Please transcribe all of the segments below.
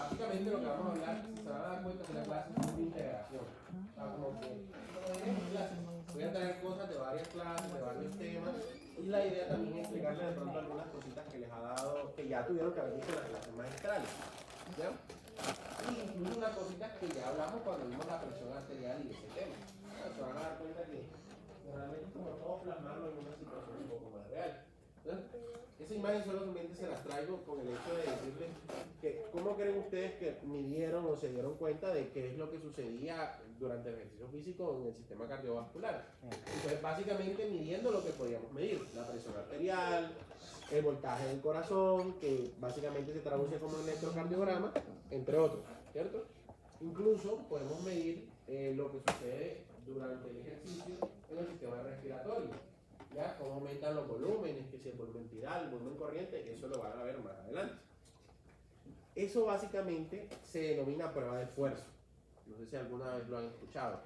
básicamente lo que vamos a hablar, si se van a dar cuenta que la clase es una integración. O sea, como que voy a traer cosas de varias clases, de varios temas, y la idea también es explicarles de pronto algunas cositas que les ha dado, que ya tuvieron que haber visto en las clases maestrales. ¿Ya? Y incluso unas cositas que ya hablamos cuando vimos la presión arterial y ese tema. Se van a dar cuenta que realmente es como todo plasmarlo en una situación un poco más real. Entonces, esa imagen solamente se las traigo con el hecho de decirles que cómo creen ustedes que midieron o se dieron cuenta de qué es lo que sucedía durante el ejercicio físico en el sistema cardiovascular. Entonces, básicamente midiendo lo que podíamos medir, la presión arterial, el voltaje del corazón, que básicamente se traduce como un electrocardiograma, entre otros, ¿cierto? Incluso podemos medir lo que sucede durante el ejercicio en el sistema respiratorio. ¿Ya? Cómo aumentan los volúmenes, que si el volumen tidal, el volumen corriente, eso lo van a ver más adelante. Eso básicamente se denomina prueba de esfuerzo. No sé si alguna vez lo han escuchado.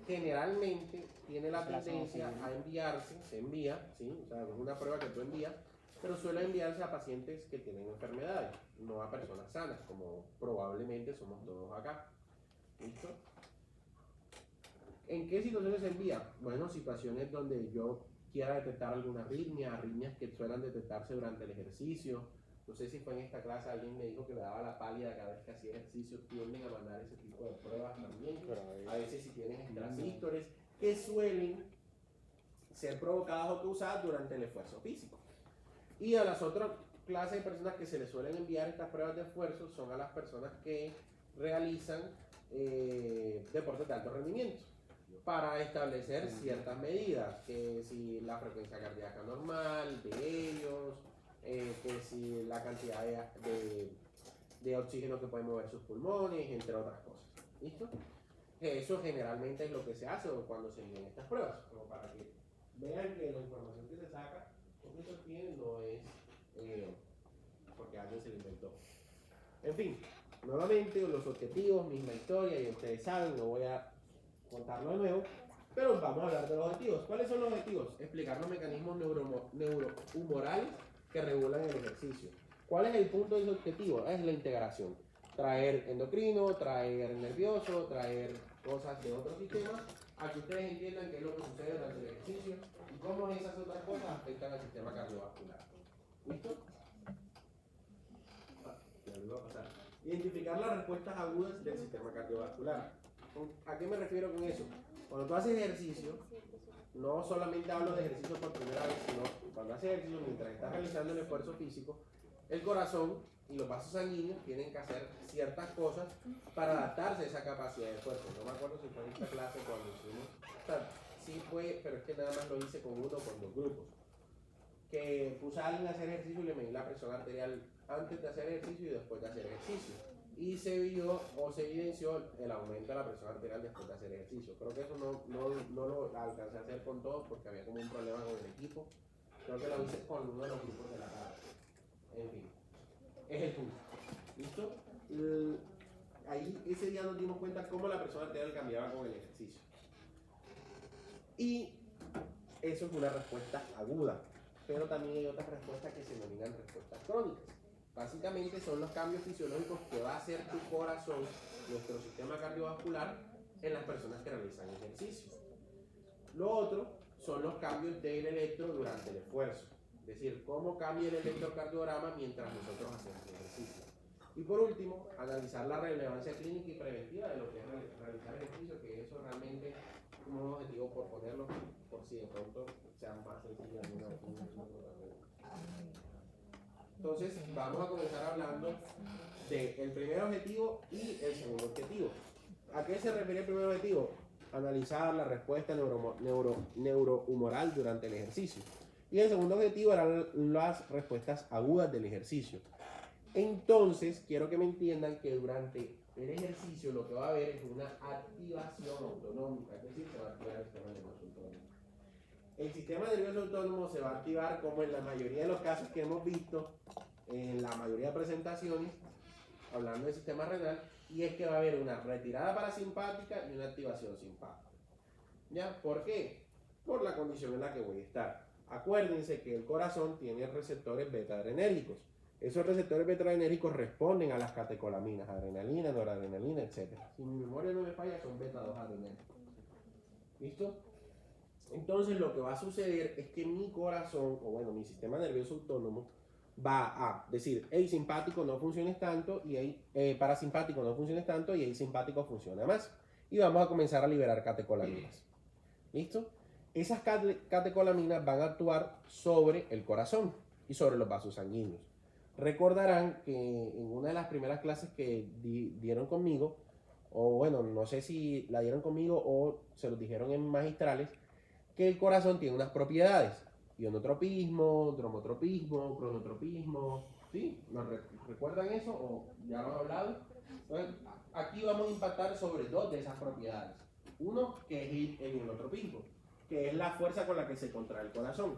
Generalmente tiene la tendencia a enviarse, se envía, ¿sí? O sea, es una prueba que tú envías, pero suele enviarse a pacientes que tienen enfermedades, no a personas sanas, como probablemente somos todos acá. ¿Listo? ¿En qué situaciones se envía? Bueno, situaciones donde yo quiera detectar alguna arritmia, arritmias que suelen detectarse durante el ejercicio. No sé si fue en esta clase, alguien me dijo que le daba la pálida cada vez que hacía ejercicio, tienden a mandar ese tipo de pruebas también. A veces si tienen extrasístoles, que suelen ser provocadas o causadas durante el esfuerzo físico. Y a las otras clases de personas que se les suelen enviar estas pruebas de esfuerzo son a las personas que realizan deportes de alto rendimiento, para establecer ciertas medidas, que si la frecuencia cardíaca normal de ellos, que si la cantidad de oxígeno que pueden mover sus pulmones, entre otras cosas. ¿Listo? Eso generalmente es lo que se hace cuando se envían estas pruebas, como para que vean que la información que se saca, porque eso tiene, no es porque alguien se lo inventó. En fin, nuevamente los objetivos, misma historia, y ustedes saben, no voy a contarlo de nuevo, pero vamos a hablar de los objetivos. ¿Cuáles son los objetivos? Explicar los mecanismos neurohumorales que regulan el ejercicio. ¿Cuál es el punto de ese objetivo? Es la integración. Traer endocrino, traer nervioso, traer cosas de otros sistemas, a que ustedes entiendan qué es lo que sucede durante el ejercicio y cómo esas otras cosas afectan al sistema cardiovascular. ¿Listo? Ya lo voy a pasar. Identificar las respuestas agudas del sistema cardiovascular. ¿A qué me refiero con eso? Cuando tú haces ejercicio, no solamente hablo de ejercicio por primera vez, sino cuando haces ejercicio, mientras estás realizando el esfuerzo físico, el corazón y los vasos sanguíneos tienen que hacer ciertas cosas para adaptarse a esa capacidad de esfuerzo. No me acuerdo si fue en esta clase cuando hicimos, o sea, sí fue, pero es que nada más lo hice con uno o con dos grupos. Que puse a alguien a hacer ejercicio y le medí la presión arterial antes de hacer ejercicio y después de hacer ejercicio. Y se vio o se evidenció el aumento de la presión arterial después de hacer ejercicio. Creo que eso no lo alcancé a hacer con todos porque había como un problema con el equipo. Creo que lo hice con uno de los grupos de la tarde. En fin, es el punto. ¿Listo? Ahí ese día nos dimos cuenta cómo la presión arterial cambiaba con el ejercicio. Y eso es una respuesta aguda, pero también hay otras respuestas que se denominan respuestas crónicas. Básicamente son los cambios fisiológicos que va a hacer tu corazón, nuestro sistema cardiovascular, en las personas que realizan ejercicio. Lo otro son los cambios del electro durante el esfuerzo, es decir, cómo cambia el electrocardiograma mientras nosotros hacemos ejercicio. Y por último, analizar la relevancia clínica y preventiva de lo que es realizar ejercicio, que eso realmente es un objetivo por ponerlo, por si de pronto sean más sencillas alguna Entonces, vamos a comenzar hablando del primer objetivo y el segundo objetivo. ¿A qué se refiere el primer objetivo? Analizar la respuesta neurohumoral durante el ejercicio. Y el segundo objetivo eran las respuestas agudas del ejercicio. Entonces, quiero que me entiendan que durante el ejercicio lo que va a haber es una activación autonómica, es decir, se va a activar el sistema nervioso autónomo. El sistema nervioso autónomo se va a activar como en la mayoría de los casos que hemos visto, en la mayoría de presentaciones, hablando del sistema renal, y es que va a haber una retirada parasimpática y una activación simpática. ¿Ya? ¿Por qué? Por la condición en la que voy a estar. Acuérdense que el corazón tiene receptores beta adrenérgicos. Esos receptores beta-adrenérgicos responden a las catecolaminas, adrenalina, noradrenalina, etc. Si mi memoria no me falla, son beta-2 adrenérgicos. ¿Listo? Entonces lo que va a suceder es que mi corazón, o bueno, mi sistema nervioso autónomo, va a decir, hey, simpático no funciones tanto, y parasimpático no funciones tanto, y simpático funciona más. Y vamos a comenzar a liberar catecolaminas. ¿Listo? Esas catecolaminas van a actuar sobre el corazón y sobre los vasos sanguíneos. Recordarán que en una de las primeras clases que dieron conmigo, o bueno, no sé si la dieron conmigo o se los dijeron en magistrales, que el corazón tiene unas propiedades: ionotropismo, dromotropismo, cronotropismo. ¿Sí? ¿Nos recuerdan eso o ya lo han hablado? Entonces, aquí vamos a impactar sobre dos de esas propiedades. Uno, que es el ionotropismo, que es la fuerza con la que se contrae el corazón.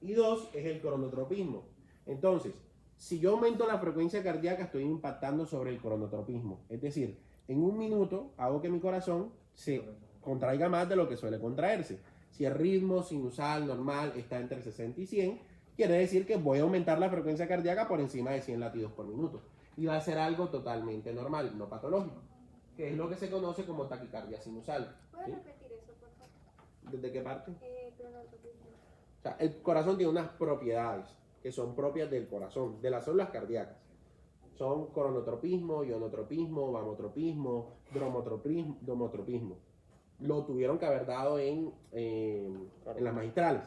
Y dos, es el cronotropismo. Entonces, si yo aumento la frecuencia cardíaca, estoy impactando sobre el cronotropismo. Es decir, en un minuto hago que mi corazón se contraiga más de lo que suele contraerse. Si el ritmo sinusal normal está entre 60 y 100, quiere decir que voy a aumentar la frecuencia cardíaca por encima de 100 latidos por minuto. Y va a ser algo totalmente normal, no patológico, que es lo que se conoce como taquicardia sinusal. ¿Puedes ¿Sí? repetir eso, por favor? ¿Desde qué parte? Cronotropismo. O sea, el corazón tiene unas propiedades que son propias del corazón, de las células cardíacas. Son cronotropismo, ionotropismo, vamotropismo, domotropismo. Lo tuvieron que haber dado en las magistrales.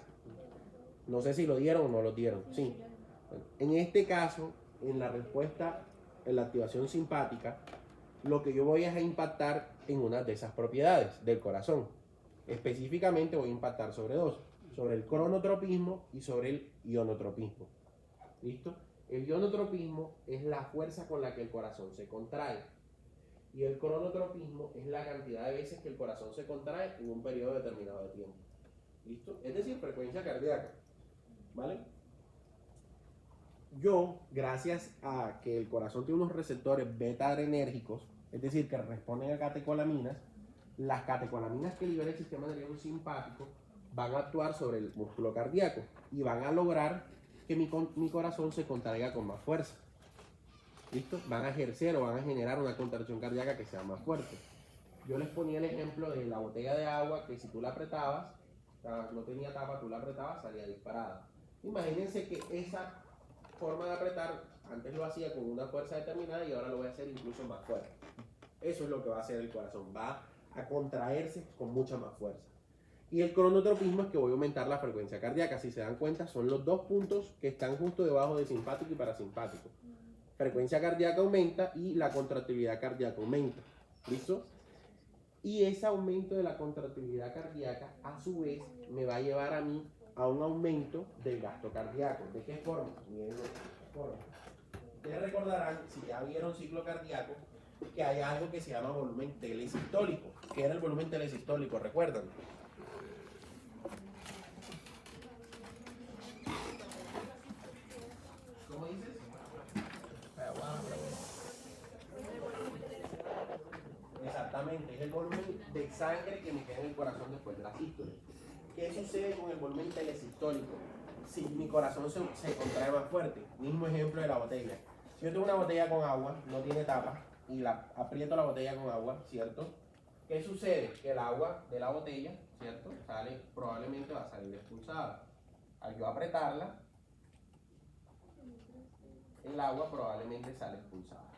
No sé si lo dieron o no lo dieron. Sí. Bueno, en este caso, en la respuesta, en la activación simpática, lo que yo voy a impactar en una de esas propiedades del corazón. Específicamente voy a impactar sobre dos: sobre el cronotropismo y sobre el ionotropismo. ¿Listo? El ionotropismo es la fuerza con la que el corazón se contrae. Y el cronotropismo es la cantidad de veces que el corazón se contrae en un periodo determinado de tiempo. ¿Listo? Es decir, frecuencia cardíaca. ¿Vale? Yo, gracias a que el corazón tiene unos receptores beta-adrenérgicos, es decir, que responden a catecolaminas, las catecolaminas que libera el sistema nervioso simpático van a actuar sobre el músculo cardíaco y van a lograr que mi corazón se contraiga con más fuerza. ¿Listo? Van a ejercer o van a generar una contracción cardíaca que sea más fuerte. Yo les ponía el ejemplo de la botella de agua que si tú la apretabas, no tenía tapa, tú la apretabas, salía disparada. Imagínense que esa forma de apretar, antes lo hacía con una fuerza determinada y ahora lo voy a hacer incluso más fuerte. Eso es lo que va a hacer el corazón, va a contraerse con mucha más fuerza. Y el cronotropismo es que voy a aumentar la frecuencia cardíaca. Si se dan cuenta, son los dos puntos que están justo debajo de simpático y parasimpático. Frecuencia cardíaca aumenta y la contractilidad cardíaca aumenta. ¿Listo? Y ese aumento de la contractilidad cardíaca, a su vez, me va a llevar a mí a un aumento del gasto cardíaco. ¿De qué forma? Miren de qué forma. Ustedes recordarán, si ya vieron ciclo cardíaco, que hay algo que se llama volumen telesistólico. ¿Qué era el volumen telesistólico? ¿Recuerdan? ¿Cómo dices? Exactamente, es el volumen de sangre que me queda en el corazón después de la sístole. ¿Qué sucede con el volumen telesistólico? Si mi corazón se contrae más fuerte. Mismo ejemplo de la botella. Si yo tengo una botella con agua, no tiene tapa, y la aprieto la botella con agua, ¿cierto? ¿Qué sucede? Que el agua de la botella, ¿cierto? Probablemente va a salir expulsada. Al yo apretarla, el agua probablemente sale expulsada.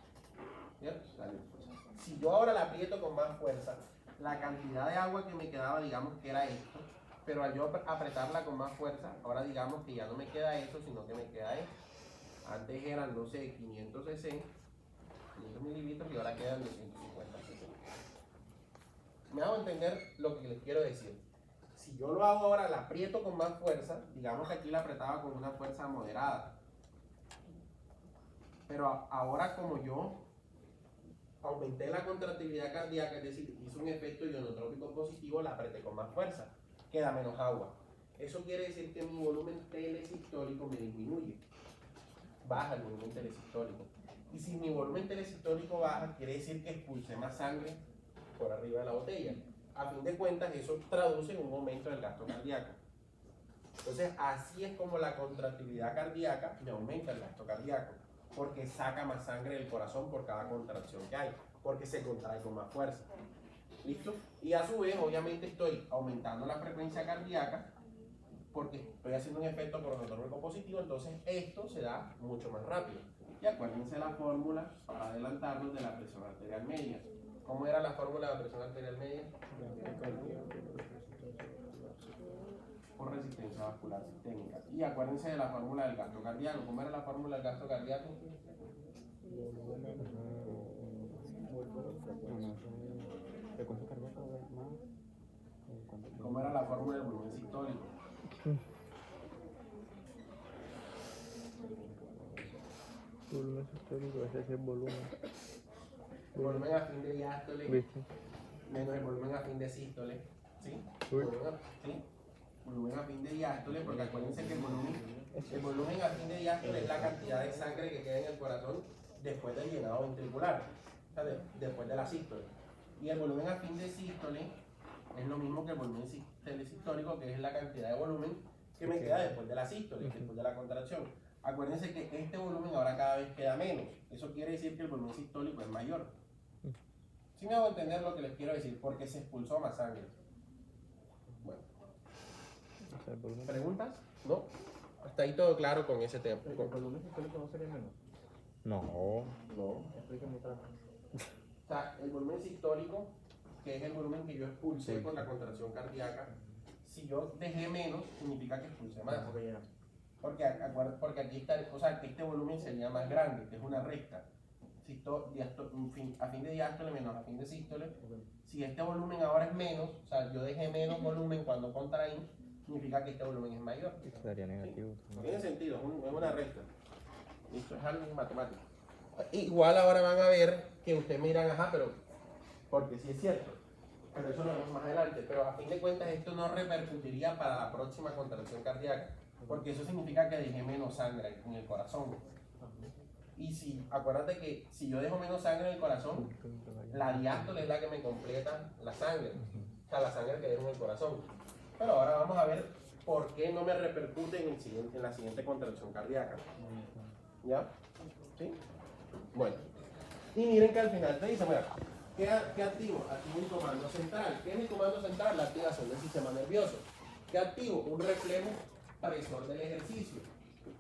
¿Cierto? Sale expulsada. Si yo ahora la aprieto con más fuerza, la cantidad de agua que me quedaba, digamos que era esto, pero al yo apretarla con más fuerza, ahora digamos que ya no me queda eso, sino que me queda esto. Antes eran, no sé, 500 cc, 500 mililitros, y ahora quedan 250 cc. Me hago entender lo que les quiero decir. Si yo lo hago ahora, la aprieto con más fuerza, digamos que aquí la apretaba con una fuerza moderada. Pero ahora, como yo aumenté la contractilidad cardíaca, es decir, hice un efecto ionotrópico positivo, la apreté con más fuerza, queda menos agua. Eso quiere decir que mi volumen telesistólico me disminuye, baja el volumen telesistólico. Y si mi volumen telesistólico baja, quiere decir que expulsé más sangre por arriba de la botella. A fin de cuentas, eso traduce en un aumento del gasto cardíaco. Entonces, así es como la contractilidad cardíaca me aumenta el gasto cardíaco, porque saca más sangre del corazón por cada contracción que hay, porque se contrae con más fuerza. ¿Listo? Y a su vez, obviamente, estoy aumentando la frecuencia cardíaca, porque estoy haciendo un efecto cronotrópico positivo, entonces esto se da mucho más rápido. Y acuérdense la fórmula para adelantarnos de la presión arterial media. ¿Cómo era la fórmula de la presión arterial media? Por resistencia vascular sistémica. Y acuérdense de la fórmula del gasto cardíaco. ¿Cómo era la fórmula del gasto cardíaco? ¿Cómo era la fórmula del volumen sistólico? Volumen sistólico, ese es el volumen. Volumen a fin de diástole ¿Viste? menos el volumen a fin de sístole. ¿Sí? Uy. ¿Sí? Volumen a fin de diástole, porque acuérdense que el volumen a fin de diástole es la cantidad de sangre que queda en el corazón después del llenado ventricular, o sea, después de la sístole. Y el volumen a fin de sístole es lo mismo que el volumen telesistólico, que es la cantidad de volumen que me queda después de la sístole, después de la contracción. Acuérdense que este volumen ahora cada vez queda menos. Eso quiere decir que el volumen sistólico es mayor. ¿Sí me hago entender lo que les quiero decir? Porque se expulsó más sangre. Bueno. ¿Preguntas? ¿No? Hasta ahí todo claro con ese tema. ¿El volumen sistólico no sería menos? No. No. Explícame otra vez. O sea, el volumen sistólico, que es el volumen que yo expulsé con la contracción cardíaca, si yo dejé menos, significa que expulsé más. Porque aquí está, o sea, que este volumen sería más grande, que es una recta. A fin de diástole menos a fin de sístole. Si este volumen ahora es menos, o sea, yo dejé menos volumen cuando contraí, significa que este volumen es mayor. Sería negativo. ¿Sí? Tiene sentido, es una recta. Esto es algo matemático. Igual ahora van a ver que ustedes me dirán, ajá, pero porque sí es cierto. Pero eso lo vemos más adelante. Pero a fin de cuentas esto no repercutiría para la próxima contracción cardíaca. Porque eso significa que dejé menos sangre en el corazón. Y si, acuérdate que si yo dejo menos sangre en el corazón, la diástole es la que me completa la sangre. O sea, la sangre que dejo en el corazón. Pero ahora vamos a ver por qué no me repercute en la siguiente contracción cardíaca. ¿Ya? ¿Sí? Bueno. Y miren que al final te dice, mira, ¿qué activo? Activo un comando central. ¿Qué es el comando central? La activación del sistema nervioso. ¿Qué activo? Un reflejo presor del ejercicio.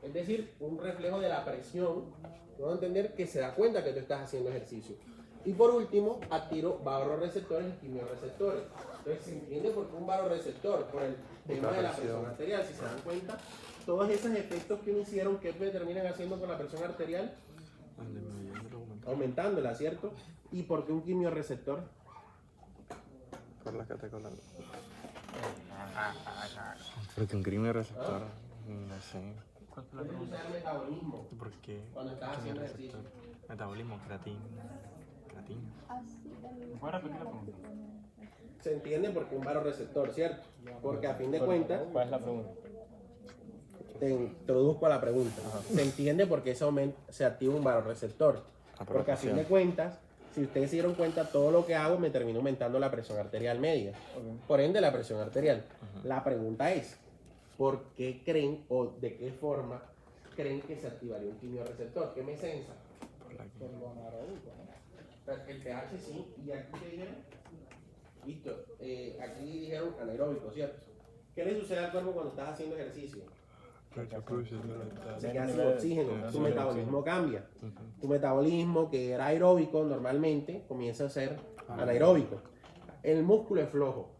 Es decir, un reflejo de la presión. Vamos a entender que se da cuenta que tú estás haciendo ejercicio. Y por último, activo vasoreceptores y quimiorreceptores. Entonces, ¿se entiende por qué un vasoreceptor? Por el tema de la presión arterial. Si se dan cuenta, todos esos efectos que uno hicieron, ¿qué terminan haciendo con la presión arterial? Aumentándola, ¿cierto? ¿Y por qué un quimiorreceptor? Por la categoría. Porque un crimen receptor, no sé. Puedes usar el metabolismo ¿Por qué? cuando estás haciendo ejercicio. Metabolismo, creatina. ¿Puedes repetir la pregunta? Se entiende porque un vasoreceptor, ¿cierto? Porque a fin de cuentas, ¿Cuál es la pregunta? te introduzco a la pregunta. Se entiende porque se activa un vasoreceptor. Porque a fin de cuentas, si ustedes se dieron cuenta, todo lo que hago me termina aumentando la presión arterial media. Por ende, la presión arterial. La pregunta es, ¿por qué creen o de qué forma creen que se activaría un quimiorreceptor? ¿Qué me sensa? Por lo anaeróbico, ¿no? El pH sí, y aquí ¿qué dijeron? Listo, aquí dijeron anaeróbico, ¿cierto? ¿Qué le sucede al cuerpo cuando estás haciendo ejercicio? Se queda sin oxígeno, tu metabolismo cambia. Tu metabolismo, que era aeróbico normalmente, comienza a ser anaeróbico. El músculo es flojo,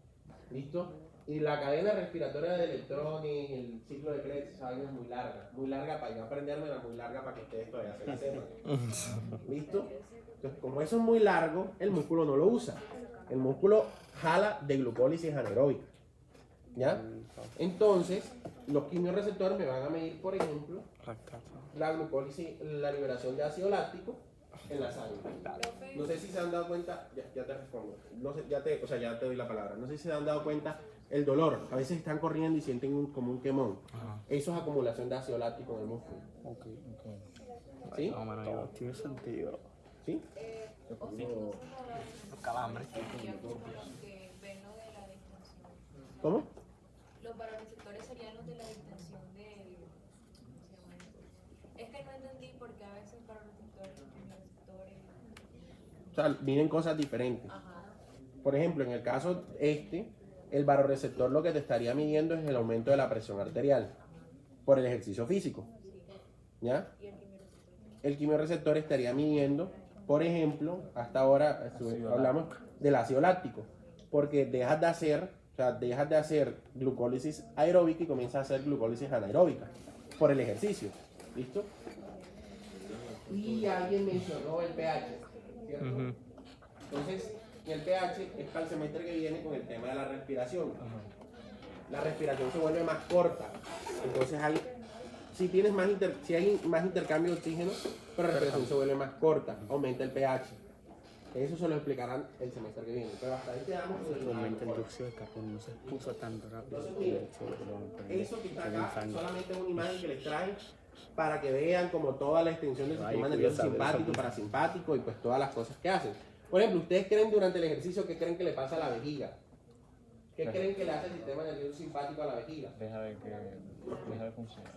¿listo? Y la cadena respiratoria de electrones, el ciclo de Krebs, esa vaina es muy larga para yo aprendérmela, muy larga para que ustedes todavía se la sepan. ¿Listo? Entonces, como eso es muy largo, el músculo no lo usa. El músculo jala de glucólisis anaeróbica. ¿Ya? Entonces, los quimiorreceptores me van a medir, por ejemplo, la glucólisis, la liberación de ácido láctico en la sangre. No sé si se han dado cuenta, ya te respondo, no sé, ya te doy la palabra. No sé si se han dado cuenta el dolor. A veces están corriendo y sienten como un quemón. Eso es acumulación de ácido láctico en el músculo. ¿Sí? Tiene sentido. ¿Sí? Los calambres. Que ven lo de la disfunción. ¿Cómo? Los vasoreceptores serían los de la disfunción. sea, miden cosas diferentes. Por ejemplo, en el caso el barorreceptor lo que te estaría midiendo es el aumento de la presión arterial por el ejercicio físico. ¿Ya? El quimiorreceptor estaría midiendo, por ejemplo, hasta ahora hablamos del ácido láctico, porque dejas de hacer glucólisis aeróbica y comienzas a hacer glucólisis anaeróbica por el ejercicio. ¿Listo? Y alguien mencionó el pH, ¿cierto? Entonces, el pH es para el semestre que viene con el tema de la respiración. La respiración se vuelve más corta. Entonces, si hay más intercambio de oxígeno, pero la respiración se vuelve más corta, aumenta el pH. Eso se lo explicarán el semestre que viene. Pero hasta ahí quedamos con el Aumenta el dióxido de carbono, no se puso tan rápido. Entonces, miren, eso que está acá solamente es una imagen que les trae para que vean como toda la extensión del sistema nervioso simpático, parasimpático y pues todas las cosas que hacen. Por ejemplo, ¿ustedes creen durante el ejercicio qué creen que le pasa a la vejiga? ¿Qué creen que le hace el sistema nervioso simpático a la vejiga? Deja de funcionar.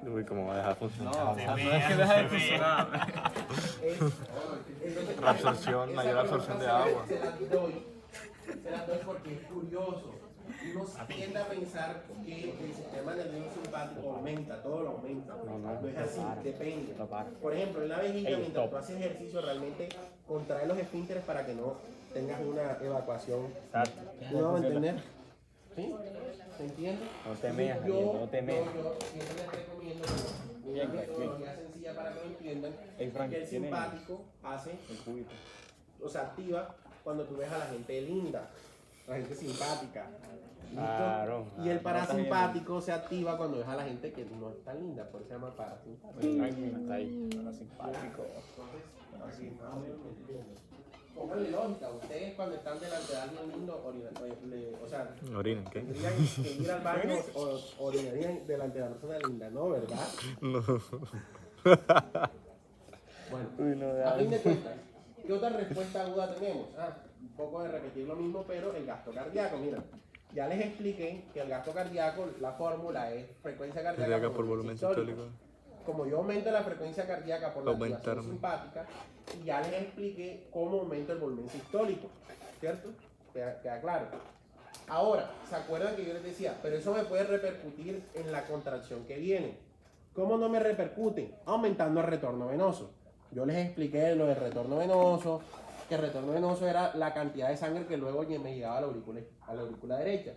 Uy, ¿cómo va a dejar de funcionar? No es que deja de funcionar. Absorción, mayor absorción de agua. Se las doy porque es curioso. Uno tiende a pensar que el sistema nervioso simpático aumenta, todo lo aumenta. No es así, depende. Por ejemplo, en la vejiga, mientras tú haces ejercicio, realmente contrae los esfínteres para que no tengas una evacuación. ¿No vas a entender? ¿Sí? ¿Se entiende? No te meas, Yo no te meas. siempre les recomiendo una metodología sencilla para que lo entiendan, que el simpático hace, o sea, activa cuando tú ves a la gente linda, la gente simpática. ¿Listo? Claro, Y el parasimpático se activa cuando ves a la gente que no es tan linda, por eso se llama parasimpático. Parasimpático. Pónganle lógica, ustedes cuando están delante de alguien lindo, o sea, ¿Orinan qué? tendrían que ir al baño o orinarían delante de la persona linda, ¿no? ¿Verdad? No. Bueno, Uy, no, a fin de cuentas, ¿qué otra respuesta aguda tenemos? Un poco de repetir lo mismo, pero el gasto cardíaco, mira. Ya les expliqué que el gasto cardíaco, la fórmula es frecuencia cardíaca por volumen sistólico. Como yo aumento la frecuencia cardíaca por la activación simpática, y ya les expliqué cómo aumento el volumen sistólico, ¿cierto? Queda claro. Ahora, ¿se acuerdan que yo les decía? Pero eso me puede repercutir en la contracción que viene. ¿Cómo no me repercute? Aumentando el retorno venoso. Yo les expliqué lo del retorno venoso, que el retorno venoso era la cantidad de sangre que luego me llegaba a la aurícula derecha.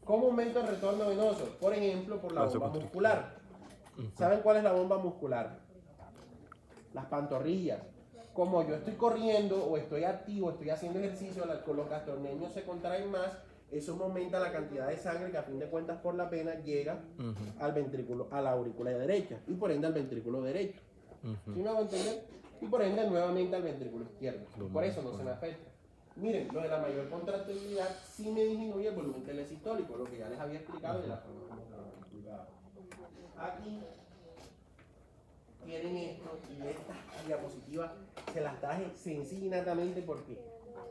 ¿Cómo aumento el retorno venoso? Por ejemplo, por la bomba muscular. ¿Saben cuál es la bomba muscular? Las pantorrillas. Como yo estoy corriendo o estoy activo, estoy haciendo ejercicio, con los gastrocnemios se contraen más, eso me aumenta la cantidad de sangre que a fin de cuentas por la vena llega al ventrículo, a la aurícula derecha y por ende al ventrículo derecho. ¿Sí me hago entender? Y por ende nuevamente al ventrículo izquierdo. Por eso no se me afecta. Miren, lo de la mayor contractibilidad sí me disminuye el volumen telesistólico, lo que ya les había explicado de la forma como se aquí tienen esto y esta diapositiva se las traje sencillamente porque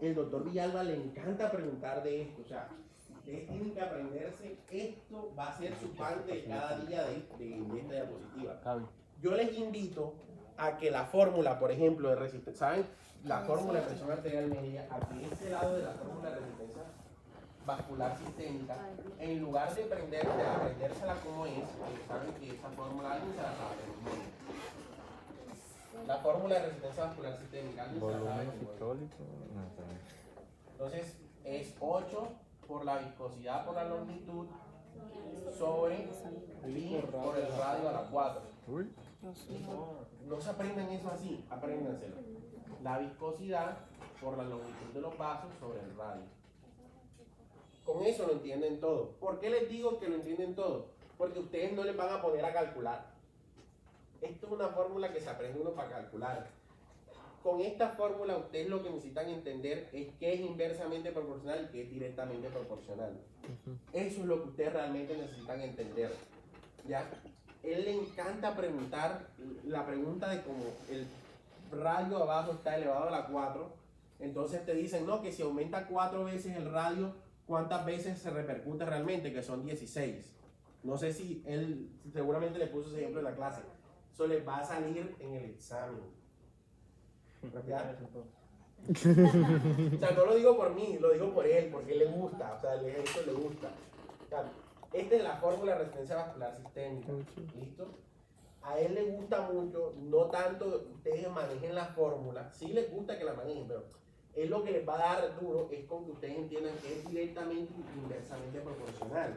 el doctor Villalba le encanta preguntar de esto. O sea, ustedes tienen que aprenderse, esto va a ser su parte de cada día de esta diapositiva. Yo les invito a que la fórmula, por ejemplo, de resistencia, ¿saben? La fórmula de presión arterial media, aquí este lado de la fórmula de resistencia vascular sistémica, en lugar de aprendérsela como es, saben que esa fórmula alguien se la sabe. La fórmula de resistencia vascular sistémica, alguien se la sabe como es. Entonces, es 8 por la viscosidad por la longitud sobre pi por el radio a la 4. No se aprenden eso así, apréndanselo. La viscosidad por la longitud de los vasos sobre el radio. Con eso lo entienden todo. ¿Por qué les digo que lo entienden todo? Porque ustedes no les van a poner a calcular. Esto es una fórmula que se aprende uno para calcular. Con esta fórmula ustedes lo que necesitan entender es qué es inversamente proporcional y qué es directamente proporcional. Eso es lo que ustedes realmente necesitan entender. ¿Ya? Él le encanta preguntar la pregunta de cómo el radio abajo está elevado a la 4. Entonces te dicen, no, que si aumenta 4 veces el radio, ¿cuántas veces se repercute realmente? Que son 16. No sé si él seguramente le puso ese ejemplo en la clase. Eso les va a salir en el examen. ¿Ya? O sea, no lo digo por mí, lo digo por él, porque le gusta, o sea, el ejemplo le gusta. O sea, esta es la fórmula de resistencia vascular sistémica, ¿listo? A él le gusta mucho, no tanto ustedes manejen la fórmula, sí les gusta que la manejen, pero él lo que les va a dar duro es con que ustedes entiendan que es directamente e inversamente proporcional.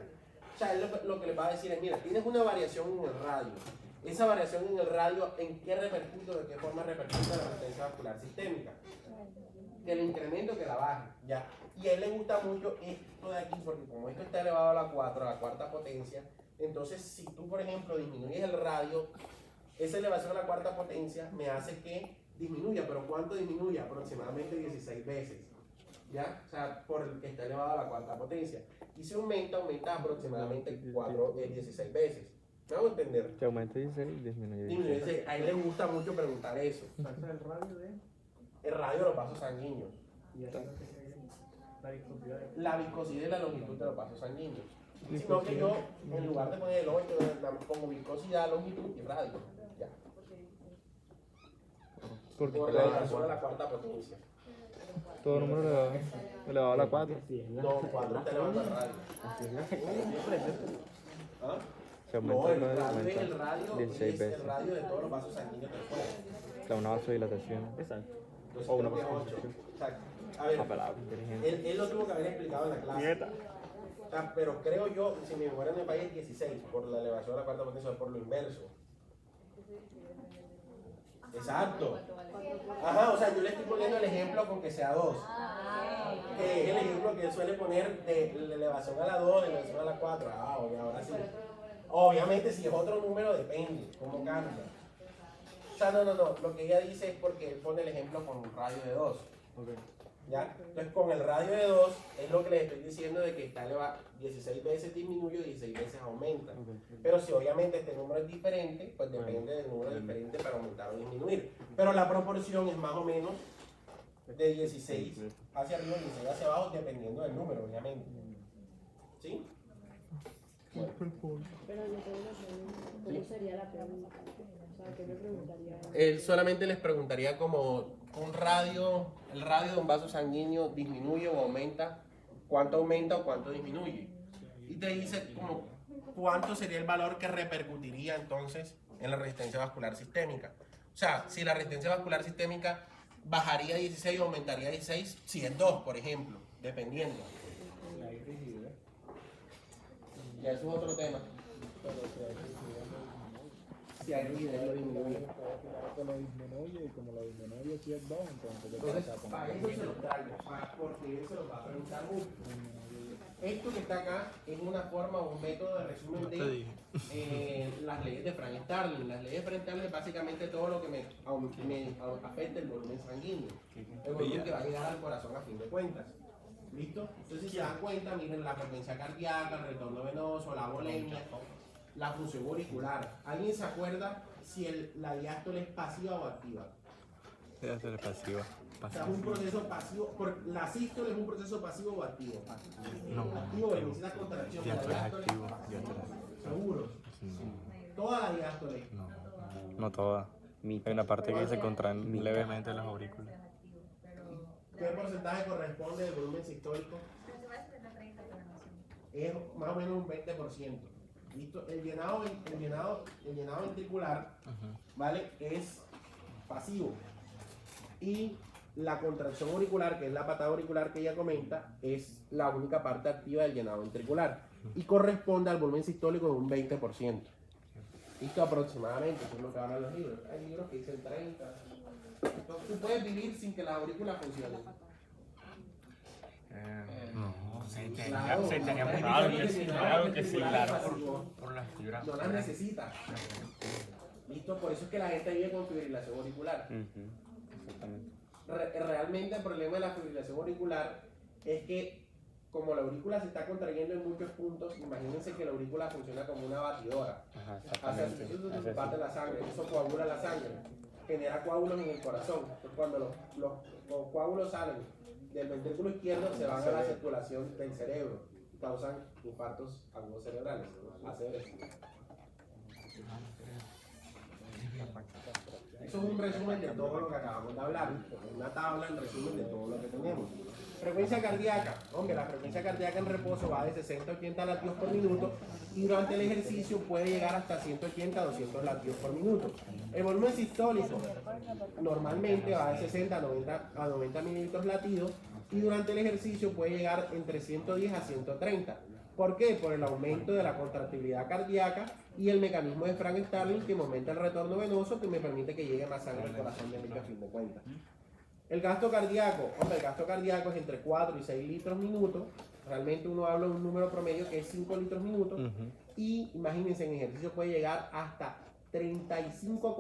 O sea, él lo que les va a decir es, mira, tienes una variación en el radio. Esa variación en el radio, ¿en qué repercute o de qué forma repercute la resistencia vascular sistémica? Que la incremento, que la baje, ya. Y a él le gusta mucho esto de aquí, porque como esto está elevado a la 4, a la cuarta potencia, entonces si tú, por ejemplo, disminuyes el radio, esa elevación a la cuarta potencia me hace que disminuya, pero ¿cuánto disminuye? Aproximadamente 16 veces, ¿ya? O sea, por el que está elevado a la cuarta potencia. Y si aumenta aproximadamente 16 veces. ¿Me hago entender? Que aumenta 16 y disminuye Disminuye 16. 16. A él le gusta mucho preguntar eso. ¿El radio de? El radio de los vasos sanguíneos. Y así lo que se ve, la viscosidad de... La viscosidad y la longitud de los vasos sanguíneos. Sino que yo, en lugar de poner el 8, pongo viscosidad, longitud y radio. Ya. Porque Por la elevación a la cuarta potencia. todo número elevado a la 4. No, 4 está elevado al radio. ¿Ah? Se No, aumenta el radio es aumenta el radio, 16 es veces. el radio de todos los vasos sanguíneos del cuerpo. Da una vasodilatación. Exacto. Entonces, O una creo que vasodilatación. 8. Exacto. A ver, Apelado, inteligente. él lo tuvo que haber explicado en la clase. O sea, pero creo yo, si mi memoria no me falla, es 16 por la elevación a la cuarta potencia o por lo inverso. Exacto. Ajá, o sea, yo le estoy poniendo el ejemplo con que sea 2. Que es el ejemplo que él suele poner de la elevación a la 2, de la elevación a la 4. Ah, ahora sí. Obviamente, si es otro número, depende cómo cambia. O sea, no. Lo que ella dice es porque él pone el ejemplo con un radio de 2. ¿Ya? Entonces, con el radio de 2 es lo que les estoy diciendo de que está elevado 16 veces disminuye y 16 veces aumenta. Pero si obviamente este número es diferente, pues depende del número diferente para aumentar o disminuir. Pero la proporción es más o menos de 16 hacia arriba y 16 hacia abajo, dependiendo del número, obviamente. ¿Sí? Bueno. Pero yo tengo una pregunta. ¿Cómo sería la pregunta? O sea, ¿qué me preguntaría? Él solamente les preguntaría como un radio, el radio de un vaso sanguíneo disminuye o aumenta, cuánto aumenta o cuánto disminuye. Y te dice como cuánto sería el valor que repercutiría entonces en la resistencia vascular sistémica. O sea, si la resistencia vascular sistémica bajaría 16 o aumentaría 16, si es 2, por ejemplo, dependiendo. Ya eso es otro tema. Si hay rigidez, lo disminuye. Lo disminuye y como lo disminuye si es 2, entonces ¿qué Entonces, pasa con para eso se los traigo, porque él se los va a preguntar mucho. Esto que está acá es una forma o un método de resumen de las leyes de Frank-Starling. Las leyes de Frank-Starling es básicamente todo lo que me afecta el volumen sanguíneo. El volumen que va a llegar al corazón a fin de cuentas. ¿Listo? Entonces, si se dan cuenta, miren la frecuencia cardíaca, el retorno venoso, la volemia, la función auricular. ¿Alguien se acuerda si la diástole es pasiva o activa? Diástole pasiva. O sea, es un proceso pasivo. La sístole es un proceso pasivo o activo. No, Activo, necesita contracción. Diástole La es diástole activo. Diástole. seguro. Toda la diástole. No toda. Hay una parte que se contraen levemente las aurículas. ¿Qué porcentaje corresponde del volumen sistólico? Es más o menos un 20%. ¿Listo? El llenado ventricular, ¿vale? Es pasivo. Y la contracción auricular, que es la patada auricular que ella comenta, es la única parte activa del llenado ventricular. Y corresponde al volumen sistólico de un 20%. ¿Listo? Aproximadamente, eso es lo que hablan los libros. Hay libros que dicen 30. Entonces, tú puedes vivir sin que la aurícula funcione. Claro, sería muy claro difícil, claro que sí, claro, por la fibra. No las necesita. ¿Listo? Por eso es que la gente vive con fibrilación auricular. Exactamente. Realmente el problema de la fibrilación auricular es que como la aurícula se está contrayendo en muchos puntos, imagínense que la aurícula funciona como una batidora. Ajá, Hace así, exactamente. bate la sangre, eso coagula la sangre, genera coágulos en el corazón. Entonces, cuando los coágulos salen del ventrículo izquierdo, se van a la circulación del cerebro y causan infartos agudos cerebrales, ACVs. Eso es un resumen de todo lo que acabamos de hablar. Una tabla en resumen de todo lo que tenemos. Frecuencia cardíaca. Hombre, la frecuencia cardíaca en reposo va de 60 a 80 latidos por minuto y durante el ejercicio puede llegar hasta 180 a 200 latidos por minuto. El volumen sistólico normalmente va de 60 a 90 mililitros latidos y durante el ejercicio puede llegar entre 110 a 130. ¿Por qué? Por el aumento de la contractilidad cardíaca y el mecanismo de Frank Starling que aumenta el retorno venoso que me permite que llegue más sangre al corazón de mí a fin de cuentas. El gasto cardíaco, hombre, el gasto cardíaco es entre 4 y 6 litros minuto. Realmente uno habla de un número promedio que es 5 litros minuto. Y imagínense, en ejercicio puede llegar hasta 35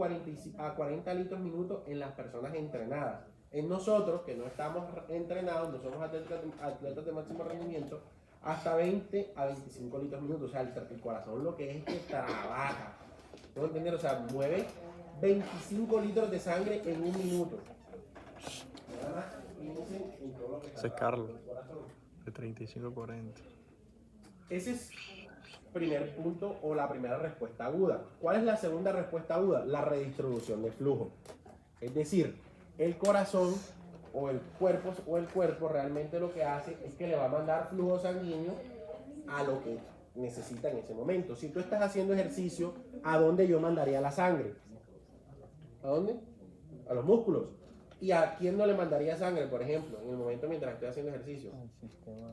a 40 litros minuto en las personas entrenadas. En nosotros, que no estamos entrenados, no somos atletas de máximo rendimiento, hasta 20 a 25 litros minuto. O sea, el corazón lo que es que trabaja. ¿Puedo entender? O sea, mueve 25 litros de sangre en un minuto. Ese es Carlos, de 35 a 40. Ese es el primer punto o la primera respuesta aguda. ¿Cuál es la segunda respuesta aguda? La redistribución de flujo. Es decir, el corazón o el cuerpo realmente lo que hace es que le va a mandar flujo sanguíneo a lo que necesita en ese momento. Si tú estás haciendo ejercicio, ¿a dónde yo mandaría la sangre? ¿A dónde? A los músculos. ¿Y a quién no le mandaría sangre, por ejemplo, en el momento mientras estoy haciendo ejercicio? Al sistema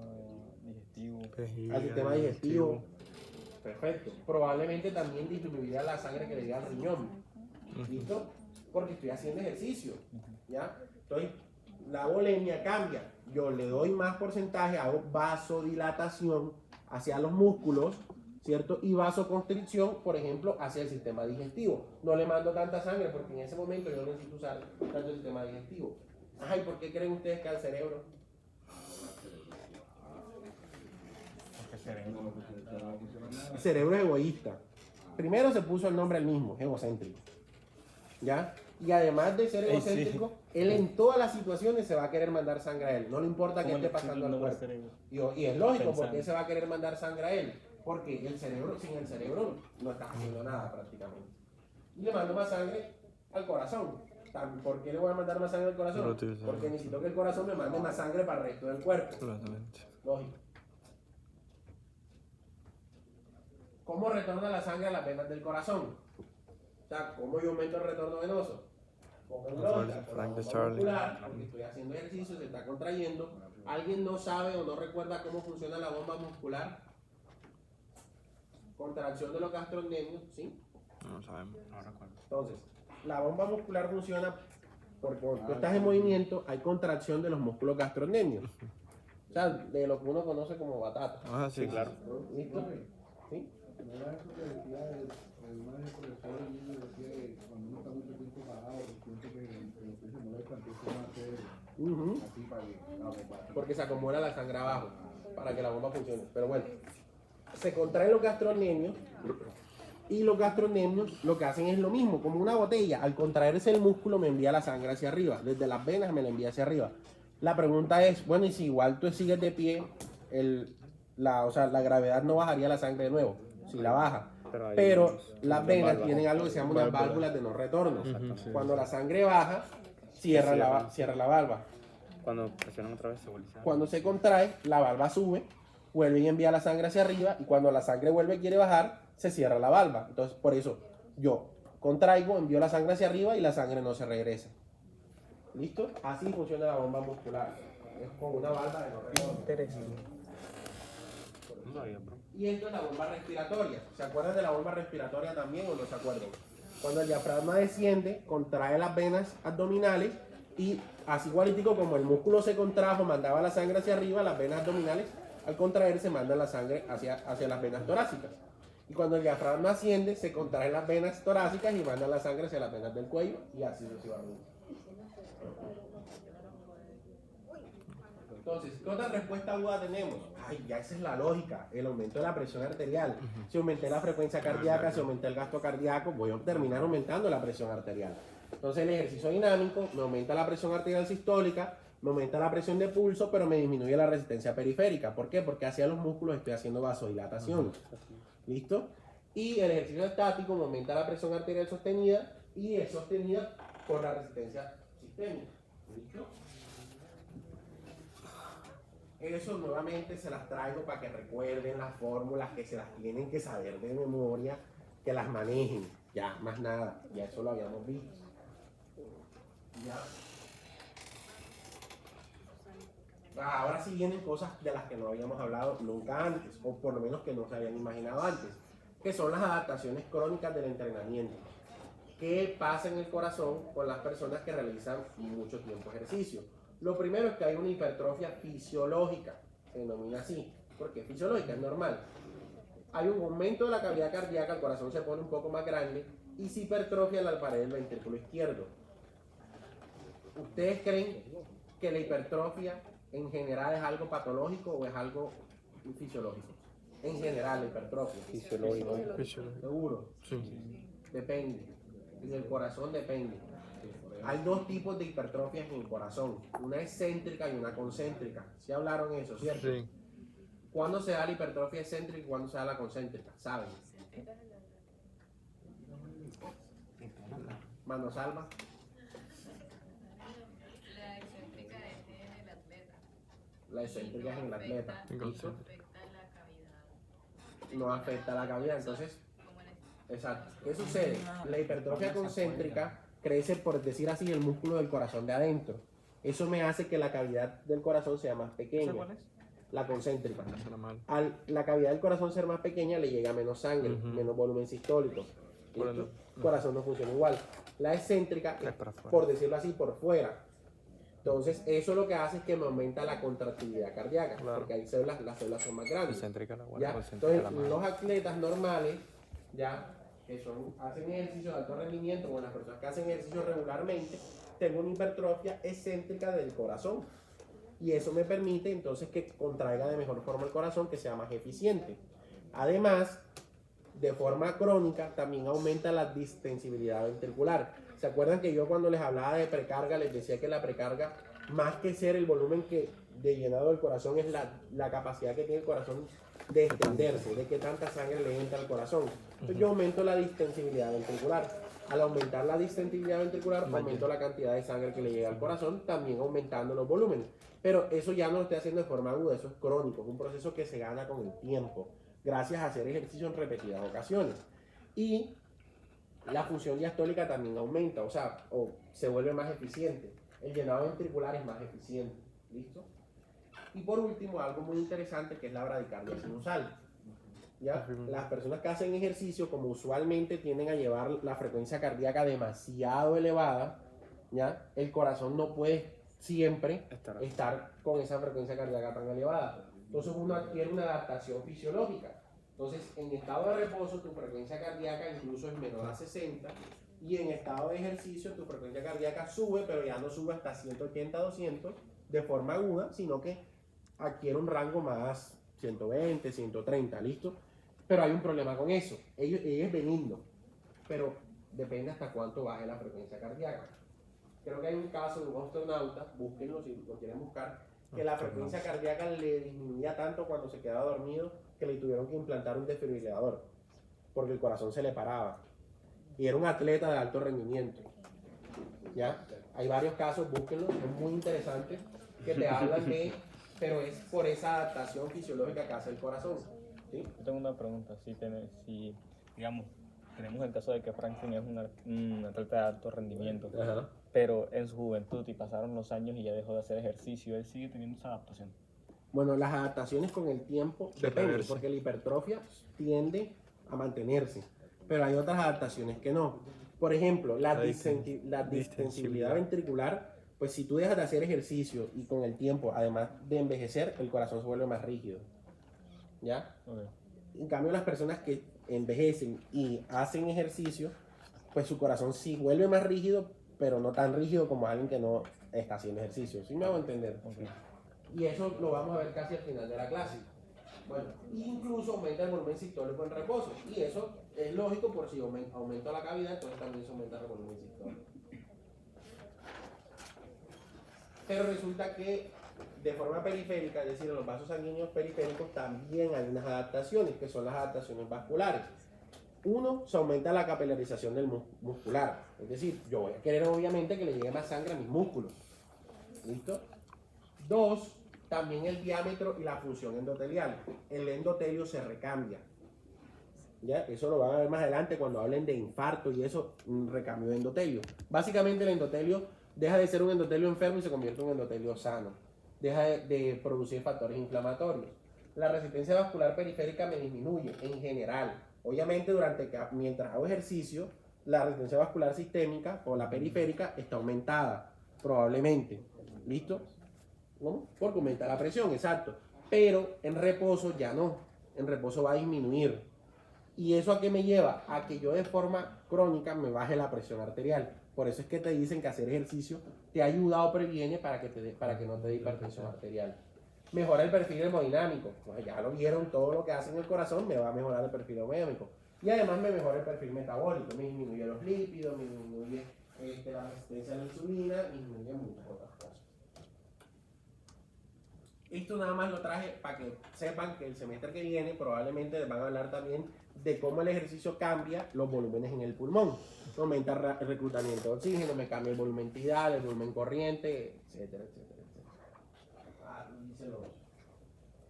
digestivo. Al sistema digestivo. Perfecto. Probablemente también disminuiría la sangre que le llega al riñón. ¿Listo? Porque estoy haciendo ejercicio. ¿Ya? Entonces, la volemia cambia. Yo le doy más porcentaje, hago vasodilatación hacia los músculos, ¿cierto? Y vasoconstricción, por ejemplo, hacia el sistema digestivo. No le mando tanta sangre porque en ese momento yo no necesito usar tanto el sistema digestivo. Ay, ¿por qué creen ustedes que al cerebro? El cerebro es egoísta. Primero se puso el nombre al mismo, egocéntrico. ¿Ya? Y además de ser egocéntrico, él en todas las situaciones se va a querer mandar sangre a él. No le importa qué esté pasando al cuerpo. Y es lógico, porque él se va a querer mandar sangre a él. Porque el cerebro, sin el cerebro, no está haciendo nada prácticamente. Y le mando más sangre al corazón. ¿Por qué le voy a mandar más sangre al corazón? Porque necesito que el corazón me mande más sangre para el resto del cuerpo. Lógico. ¿Cómo retorna la sangre a las venas del corazón? O sea, ¿cómo yo aumento el retorno venoso? Pongo en lógica, por la bomba muscular, porque estoy haciendo ejercicio, se está contrayendo. ¿Alguien no sabe o no recuerda cómo funciona la bomba muscular? Contracción de los gastrocnemios, ¿sí? No sabemos, no recuerdo. Entonces, la bomba muscular funciona porque cuando tú estás en movimiento hay contracción de los músculos gastrocnemios. O sea, de lo que uno conoce como batata. Ah, sí, claro. ¿Listo? ¿Sí? No era eso que decía, una vez el profesor el niño decía que cuando uno está mucho tiempo parado, siente que los pies se molestan, empiezan a hacer así para que la bomba. Porque se acumula la sangre abajo para que la bomba funcione. Pero bueno, se contraen los gastrocnemios y los gastrocnemios lo que hacen es lo mismo, como una botella. Al contraerse el músculo me envía la sangre hacia arriba, desde las venas me la envía hacia arriba. La pregunta es, bueno, y si igual tú sigues de pie, la gravedad no bajaría la sangre de nuevo, si la baja. Pero las venas tienen algo que se llama unas válvulas de no retorno. Cuando la sangre baja, cierra la valva. Cuando presionan otra vez se vuelve. Cuando se contrae, la valva sube, vuelve y envía la sangre hacia arriba, y cuando la sangre vuelve y quiere bajar, se cierra la valva. Entonces, por eso, yo contraigo, envío la sangre hacia arriba y la sangre no se regresa. ¿Listo? Así funciona la bomba muscular. Es con una valva de no retorno. Interesante. Y esto es la bomba respiratoria. ¿Se acuerdan de la bomba respiratoria también o no se acuerdan? Cuando el diafragma desciende, contrae las venas abdominales y así igualitico como el músculo se contrajo, mandaba la sangre hacia arriba, las venas abdominales al contraerse mandan la sangre hacia las venas torácicas. Y cuando el diafragma asciende, se contraen las venas torácicas y mandan la sangre hacia las venas del cuello y así sucesivamente. Entonces, ¿qué otra respuesta aguda tenemos? Ay, ya esa es la lógica, el aumento de la presión arterial. Si aumenté la frecuencia cardíaca, si aumenté el gasto cardíaco, voy a terminar aumentando la presión arterial. Entonces el ejercicio dinámico me aumenta la presión arterial sistólica, me aumenta la presión de pulso, pero me disminuye la resistencia periférica. ¿Por qué? Porque hacia los músculos estoy haciendo vasodilatación. ¿Listo? Y el ejercicio estático me aumenta la presión arterial sostenida, y es sostenida por la resistencia sistémica. ¿Listo? Eso nuevamente se las traigo para que recuerden las fórmulas, que se las tienen que saber de memoria, que las manejen. Ya, más nada, ya eso lo habíamos visto. Ya. Ahora sí vienen cosas de las que no habíamos hablado nunca antes, o por lo menos que no se habían imaginado antes, que son las adaptaciones crónicas del entrenamiento. ¿Qué pasa en el corazón con las personas que realizan mucho tiempo ejercicio? Lo primero es que hay una hipertrofia fisiológica, se denomina así, porque es fisiológica, es normal. Hay un aumento de la cavidad cardíaca, el corazón se pone un poco más grande y se hipertrofia la pared del ventrículo izquierdo. ¿Ustedes creen que la hipertrofia en general es algo patológico o es algo fisiológico? En general, la hipertrofia. Fisiológico. ¿Seguro? Sí. Depende. En el corazón depende. Hay dos tipos de hipertrofias en el corazón. Una excéntrica y una concéntrica. ¿Sí hablaron eso, cierto? Sí. ¿Cuándo se da la hipertrofia excéntrica y cuándo se da la concéntrica? ¿Saben? Mano Salva. La excéntrica es en el atleta. La excéntrica es en el atleta. En ¿Listo? Afecta la cavidad. No afecta la cavidad. Entonces, Como en el exacto. ¿Qué sucede? La hipertrofia concéntrica crece, por decir así, el músculo del corazón de adentro. Eso me hace que la cavidad del corazón sea más pequeña. ¿Cuál es? La concéntrica. Suena mal. Al la cavidad del corazón ser más pequeña, le llega menos sangre, Ujú. menos volumen sistólico. Por ¿Listo? el- El corazón no funciona igual. La excéntrica Es es, para afuera. por decirlo así, por fuera. Entonces, eso lo que hace es que me aumenta la contractilidad cardíaca, Claro. porque hay células, las células son más grandes. Concéntrica la buena, ¿Ya? concéntrica la Entonces, los mala. atletas normales, ya, que hacen ejercicio de alto rendimiento, o las personas que hacen ejercicio regularmente, tengo una hipertrofia excéntrica del corazón. Y eso me permite entonces que contraiga de mejor forma el corazón, que sea más eficiente. Además, de forma crónica, también aumenta la distensibilidad ventricular. ¿Se acuerdan que yo cuando les hablaba de precarga, les decía que la precarga, más que ser el volumen de llenado del corazón, es la capacidad que tiene el corazón de extenderse, de que tanta sangre le entra al corazón? Entonces yo aumento la distensibilidad ventricular. Al aumentar la distensibilidad ventricular, aumento la cantidad de sangre que le llega al corazón, también aumentando los volúmenes. Pero eso ya no lo estoy haciendo de forma aguda, eso es crónico, es un proceso que se gana con el tiempo, gracias a hacer ejercicio en repetidas ocasiones. Y la función diastólica también aumenta, o se vuelve más eficiente. El llenado ventricular es más eficiente. ¿Listo? Y por último, algo muy interesante que es la bradicardia sinusal. ¿Ya? Las personas que hacen ejercicio, como usualmente tienden a llevar la frecuencia cardíaca demasiado elevada, ¿ya? El corazón no puede siempre estar con esa frecuencia cardíaca tan elevada. Entonces uno adquiere una adaptación fisiológica. Entonces, en estado de reposo, tu frecuencia cardíaca incluso es menor a 60, y en estado de ejercicio, tu frecuencia cardíaca sube, pero ya no sube hasta 180, 200 de forma aguda, sino que adquiere un rango más 120, 130, ¿listo? Pero hay un problema con eso. Ellos es benigno, pero depende hasta cuánto baje la frecuencia cardíaca. Creo que hay un caso de un astronauta, búsquenlo si lo quieren buscar, que la frecuencia cardíaca le disminuía tanto cuando se quedaba dormido que le tuvieron que implantar un desfibrilador, porque el corazón se le paraba. Y era un atleta de alto rendimiento. ¿Ya? Hay varios casos, búsquenlos, son muy interesantes, que te hablan de, pero es por esa adaptación fisiológica que hace el corazón. ¿Sí? Yo tengo una pregunta, si digamos, tenemos el caso de que Franklin es un atleta de alto rendimiento, Ajá. pero en su juventud y pasaron los años y ya dejó de hacer ejercicio, él sigue teniendo esa adaptación. Bueno, las adaptaciones con el tiempo dependen, reverse. porque la hipertrofia tiende a mantenerse, pero hay otras adaptaciones que no. Por ejemplo, la distensibilidad ventricular, pues si tú dejas de hacer ejercicio y con el tiempo, además de envejecer, el corazón se vuelve más rígido. ¿Ya? Okay. En cambio, las personas que envejecen y hacen ejercicio, pues su corazón sí vuelve más rígido, pero no tan rígido como alguien que no está haciendo ejercicio. ¿Sí me hago entender? Okay. Y eso lo vamos a ver casi al final de la clase. Bueno, incluso aumenta el volumen sistólico en reposo. Y eso es lógico, por si aumenta la cavidad, entonces también se aumenta el volumen sistólico. Pero resulta que de forma periférica, es decir, en los vasos sanguíneos periféricos, también hay unas adaptaciones, que son las adaptaciones vasculares. Uno, se aumenta la capilarización del muscular. Es decir, yo voy a querer obviamente que le llegue más sangre a mis músculos. ¿Listo? Dos, también el diámetro y la función endotelial. El endotelio se recambia. ¿Ya? Eso lo van a ver más adelante cuando hablen de infarto y eso, un recambio de endotelio. Básicamente el endotelio deja de ser un endotelio enfermo y se convierte en un endotelio sano. Deja de producir factores inflamatorios. La resistencia vascular periférica me disminuye en general. Obviamente mientras hago ejercicio, la resistencia vascular sistémica o la periférica está aumentada, probablemente. ¿Listo? ¿No? Porque aumenta la presión, exacto. Pero en reposo ya no. En reposo va a disminuir. ¿Y eso a qué me lleva? A que yo de forma crónica me baje la presión arterial. Por eso es que te dicen que hacer ejercicio te ayuda o previene para que no te dé hipertensión arterial. Mejora el perfil hemodinámico. Pues ya lo vieron, todo lo que hace en el corazón me va a mejorar el perfil hemodinámico. Y además me mejora el perfil metabólico. Me disminuye los lípidos, me disminuye la resistencia a la insulina, me disminuye muchas otras cosas. Esto nada más lo traje para que sepan que el semestre que viene probablemente les van a hablar también de cómo el ejercicio cambia los volúmenes en el pulmón. Aumenta el reclutamiento de oxígeno, me cambia el volumen tidal, el volumen corriente, etcétera, etcétera, etcétera.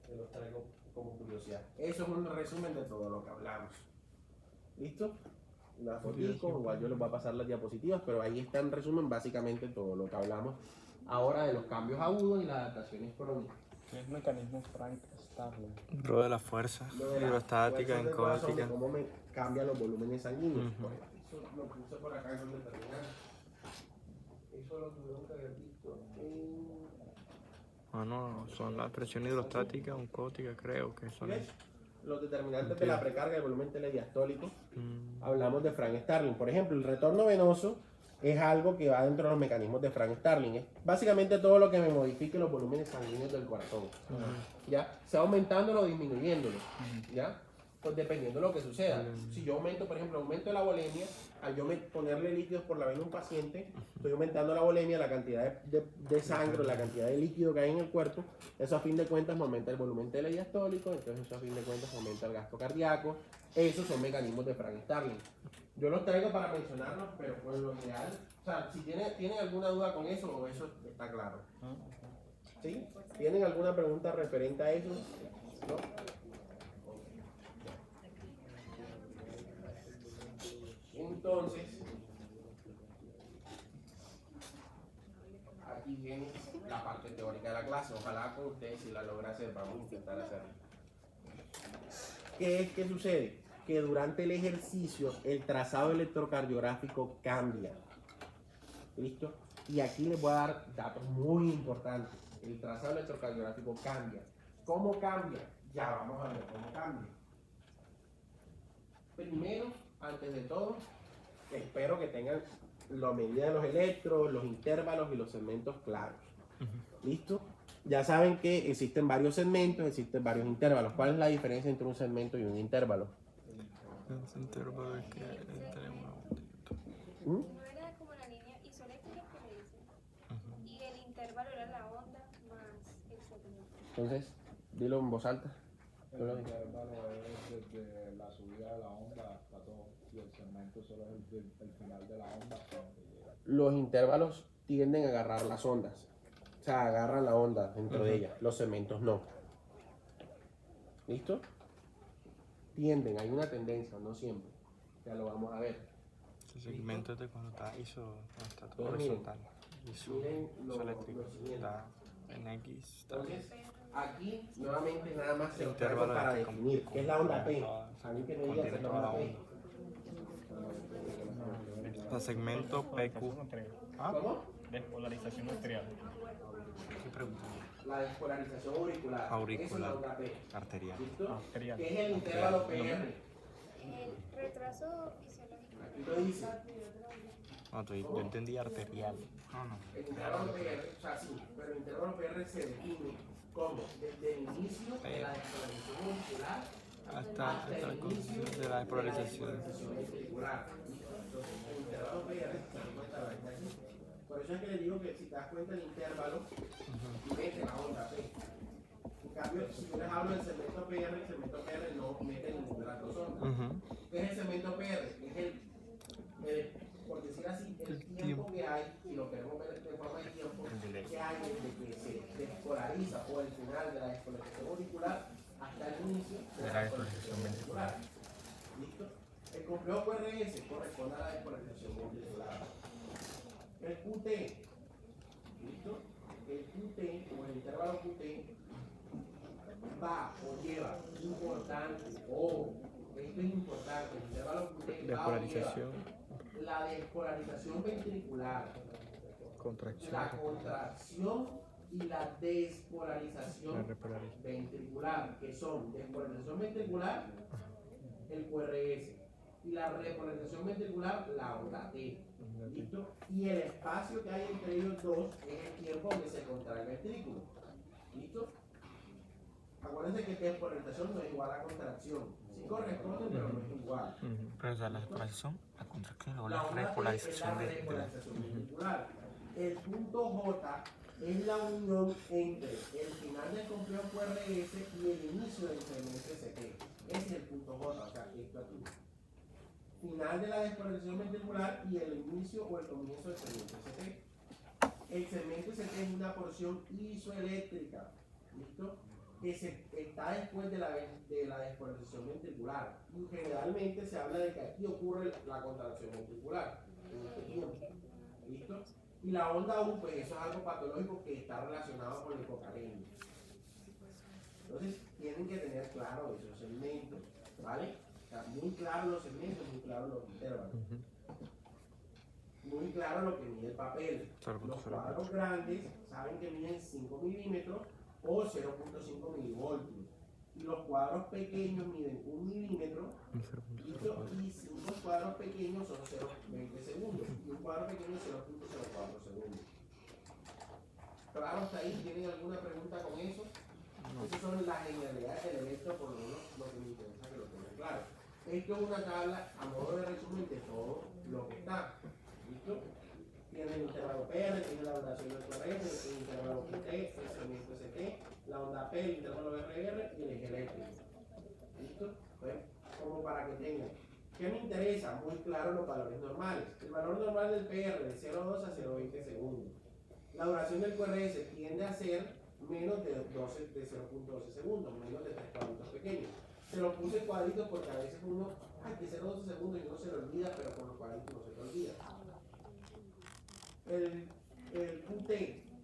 Se los traigo como curiosidad. Eso es un resumen de todo lo que hablamos. ¿Listo? Una fotico, igual yo les voy a pasar las diapositivas, pero ahí está en resumen básicamente todo lo que hablamos ahora de los cambios agudos y las adaptaciones crónicas. ¿Qué es mecanismo Frank Starling? Bro, de la fuerza Lo de la hidrostática, fuerza del corazón, de encótica. cómo me cambian los volúmenes sanguíneos. Ujú. Eso lo puse por acá en donde terminar. Eso lo tuvieron que haber visto en... Ah, no, son la presión hidrostática, oncótica, creo que son. ¿Ves? Los determinantes de la precarga del volumen telediastólico. Mm, Hablamos de Frank Starling. Por ejemplo, el retorno venoso es algo que va dentro de los mecanismos de Frank Starling. Es básicamente todo lo que me modifique los volúmenes sanguíneos del corazón. ¿Ya? Sea aumentándolo o disminuyéndolo. ¿Ya? Pues dependiendo de lo que suceda. Si yo aumento, por ejemplo, aumento la volemia, al yo ponerle líquidos por la vena a un paciente, estoy aumentando la volemia, la cantidad de sangre, la cantidad de líquido que hay en el cuerpo. Eso a fin de cuentas me aumenta el volumen telediastólico, entonces eso a fin de cuentas aumenta el gasto cardíaco. Esos son mecanismos de Frank Starling. Yo los traigo para mencionarlos, pero por lo ideal, o sea, si tienen alguna duda con eso, o eso está claro. ¿Sí? ¿Tienen alguna pregunta referente a eso? ¿No? Entonces, aquí viene la parte teórica de la clase. Ojalá con ustedes si la logra hacer, vamos a intentar hacerlo. ¿Qué sucede? Que durante el ejercicio el trazado electrocardiográfico cambia. ¿Listo? Y aquí les voy a dar datos muy importantes. El trazado electrocardiográfico cambia. ¿Cómo cambia? Ya vamos a ver cómo cambia. Primero, antes de todo, espero que tengan la medida de los electros, los intervalos y los segmentos claros. ¿Listo? Ya saben que existen varios segmentos, existen varios intervalos. ¿Cuál es la diferencia entre un segmento y un intervalo? ese intervalo es que tenemos ¿Mm? No era como la línea isoeléctrica que le dicen. Y el intervalo era la onda más el segmento. Entonces, dilo en voz alta. El intervalo es desde la subida de la onda hasta todo, y el segmento solo es el final de la onda hasta donde llega. Los intervalos tienden a agarrar las ondas. O sea, agarran la onda dentro de ellas. Los segmentos no. ¿Listo? Tienden, hay una tendencia, no siempre. Ya lo vamos a ver. ese segmento es de cuando está cuando está todo Entonces, miren, horizontal. miren lo Isoeléctrico. siguiente. Está en X. Está Entonces, aquí nuevamente nada más se los intervalo traigo para de definir qué es la onda P. Alguien que me diga qué es la onda P. el segmento PQ. ¿Ah? ¿Cómo? Despolarización arterial. ¿Qué pregunta? La despolarización auricular. Auricular. Eso es la onda P. Arterial. ¿Listo? Arterial. ¿Qué es el intervalo PR? El retraso fisiológico. Aquí lo dice. No, yo entendí arterial. No, no. El intervalo PR, o sea, sí, pero el intervalo PR se define como desde el inicio de la despolarización auricular Hasta el inicio de la despolarización. ventricular. Entonces, el intervalo PR se encuentra aquí. Por eso es que les digo que si te das cuenta el intervalo, mete la onda P. En cambio, si yo les hablo del segmento PR, el segmento PR no mete ninguna de las dos ondas. ¿Qué es el segmento PR? Es por decir así, el tiempo que hay, si lo queremos ver de forma de tiempo, que hay desde que se despolariza o el final de la despolarización auricular hasta el inicio de la despolarización ventricular. ¿Listo? El complejo QRS corresponde a la despolarización ventricular. El QT, ¿listo? El QT o el intervalo QT va o lleva importante, o esto es importante, el intervalo QT va o lleva la despolarización ventricular, la contracción y la despolarización ventricular, que son despolarización ventricular, el QRS, y la repolarización ventricular, la onda T. ¿Listo? Y el espacio que hay entre ellos dos es el tiempo que se contrae el ventrículo. ¿Listo? Acuérdense que despolarización no es igual a contracción. Sí corresponde, pero no es igual. Pero o sea, la despolarización, la contracción o La la onda T es repolarización la repolarización ventricular. El punto J es la unión entre el final del complejo QRS y el inicio del segmento ST. Ese es el punto J, o sea, esto aquí. Final de la despolarización ventricular y el inicio o el comienzo del segmento ST. El segmento ST es una porción isoeléctrica, ¿listo? Que está después de la despolarización ventricular. Y generalmente se habla de que aquí ocurre la contracción ventricular en este tiempo, ¿listo? Y la onda U, pues eso es algo patológico que está relacionado con la hipocalemia. Entonces, tienen que tener claro esos segmentos, ¿vale? O sea, muy claro los segmentos, muy claro los intervalos. Muy claro lo que mide el papel. Los cuadros grandes saben que miden 5 milímetros o 0.5 milivoltios. Y los cuadros pequeños miden 1 milímetro, ¿listo? Y 5 cuadros pequeños son 0.20 segundos. Y un cuadro pequeño es 0.04 segundos. ¿Claro hasta ahí? ¿Tienen alguna pregunta con eso? Esas son las generalidades del evento, por lo menos lo que me interesa que lo tengan claro. Esto es una tabla a modo de resumen de todo lo que está. ¿Listo? Tiene el intervalo PR, tiene la duración del QRS, el intervalo QT, el segmento ST, la onda P, el intervalo RR y el eje eléctrico. ¿Listo? Pues, como para que tengan. ¿Qué me interesa? Muy claro los valores normales. El valor normal del PR de 0.2 a 0.20 segundos. La duración del QRS tiende a ser menos de 0.12 segundos, menos de 3 cuadritos pequeños. Se los puse en cuadritos porque a veces uno, que 0.12 segundos y uno se lo olvida, pero con los cuadritos no se te olvida. El QT,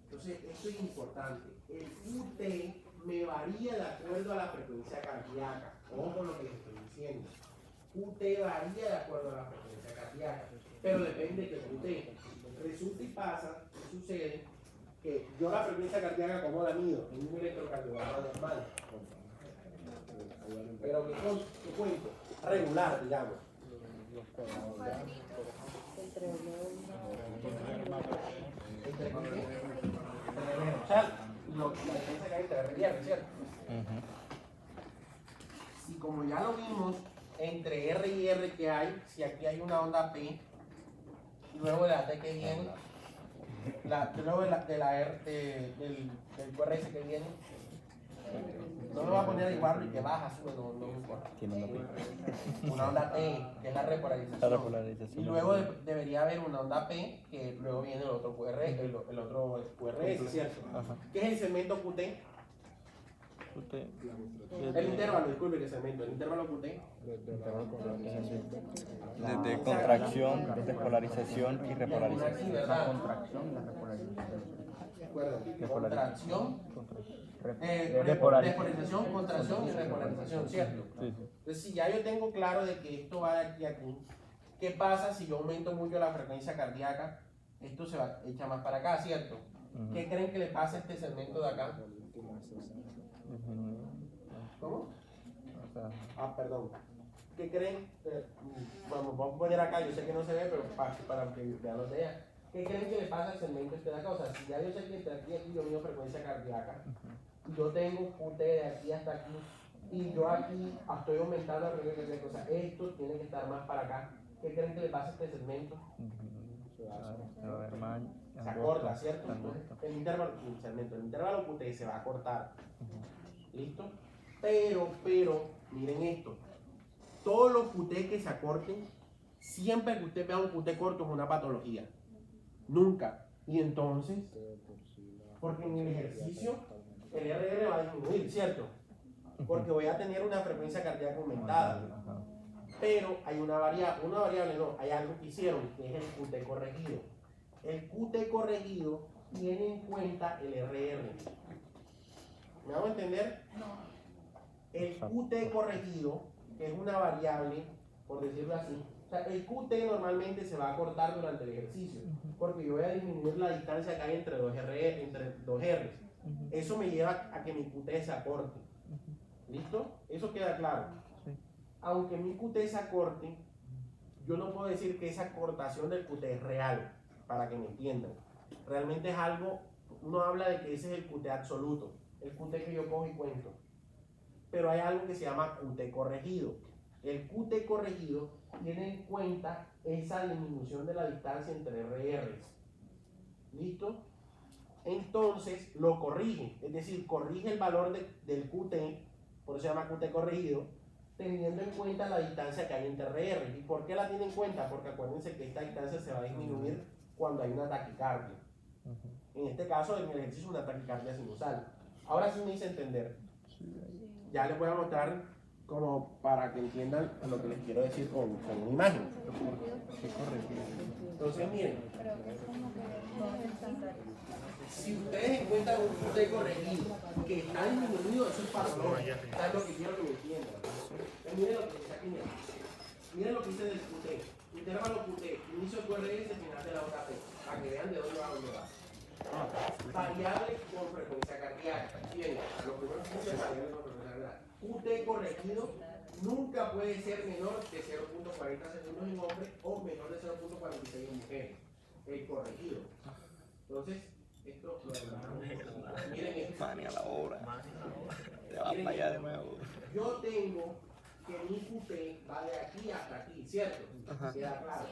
entonces esto es importante. El QT me varía de acuerdo a la frecuencia cardíaca. Ojo con lo que les estoy diciendo. QT varía de acuerdo a la frecuencia cardíaca, pero depende de QT. Resulta y pasa, y sucede, que yo la frecuencia cardíaca, como la mido, en un electrocardiograma normal. Pero que cuento, regular, digamos. Entre o sea, la diferencia que hay entre R y R, ¿cierto? Si como ya lo vimos, entre R y R que hay, si aquí hay una onda P, y luego de la T que viene, luego de la R, del QRS que viene, no me va a poner a igual y que baja, sube, no me importa. Una onda T, que es la repolarización. Y luego debería haber una onda P, que luego viene el otro QRS, ¿cierto? ¿Qué es el segmento QT? El intervalo, disculpe que segmento, el intervalo QT. Desde contracción, despolarización y repolarización. ¿Verdad? Contracción y la repolarización. Contracción, despolarización, contracción y repolarización, ¿cierto? Entonces, si ya yo tengo claro de que esto va de aquí a aquí, ¿qué pasa si yo aumento mucho la frecuencia cardíaca? Esto se va echa más para acá, ¿cierto? ¿Qué creen que le pasa a este segmento de acá? ¿Cómo? Perdón. ¿Qué creen? Vamos a poner acá, yo sé que no se ve, pero para que vean los de allá. ¿Qué creen que le pasa al segmento este de acá? O sea, si ya yo sé que entre aquí y aquí yo mido frecuencia cardíaca, y yo tengo QT de aquí hasta aquí, y yo aquí estoy aumentando la frecuencia cardíaca, o sea, esto tiene que estar más para acá. ¿Qué creen que le pasa a este segmento? Se acorta, ¿cierto? Entonces, el intervalo QT se va a cortar. ¿Listo? Pero, miren esto. Todos los QT que se acorten, siempre que usted vea un QT corto es una patología. Nunca. Y entonces, porque en el ejercicio el RR va a disminuir, ¿cierto? Porque voy a tener una frecuencia cardíaca aumentada. Pero hay una variable no, hay algo que hicieron, que es el QT corregido. El QT corregido tiene en cuenta el RR. ¿Me hago entender? El QT corregido, que es una variable, por decirlo así, o sea, el QT normalmente se va a cortar durante el ejercicio, porque yo voy a disminuir la distancia que hay entre dos R's. Eso me lleva a que mi QT se acorte. ¿Listo? Eso queda claro. Aunque mi QT se acorte, yo no puedo decir que esa acortación del QT es real, para que me entiendan. Realmente es algo, uno habla de que ese es el QT absoluto, el QT que yo cojo y cuento. Pero hay algo que se llama QT corregido. El QT corregido tiene en cuenta esa disminución de la distancia entre RRs. ¿Listo? Entonces lo corrige, es decir, corrige el valor del QT, por eso se llama QT corregido, teniendo en cuenta la distancia que hay entre RRs. ¿Y por qué la tiene en cuenta? Porque acuérdense que esta distancia se va a disminuir cuando hay una taquicardia. En este caso, en el ejercicio, una taquicardia sinusal. Ahora sí me hice entender. Ya les voy a mostrar como para que entiendan lo que les quiero decir con una imagen. Entonces, miren. Si ustedes encuentran un QT corregido que está disminuido, eso es patológico. Es lo que quiero que me entiendan. Entonces, miren lo que dice aquí. Miren lo que dice del QT. Intervalo QT, inicio QRS, final de la onda T. Para que vean de dónde va a dónde va. Variable con frecuencia cardíaca. Bien, lo primero que dice es variable con frecuencia cardíaca. QT corregido nunca puede ser menor de 0.40 segundos en hombres o menor de 0.46 en mujeres. El corregido. Entonces, esto lo miren esto. Mani a la obra. Te vas para allá de nuevo. Yo tengo que mi QT va de aquí hasta aquí, ¿cierto? Queda claro.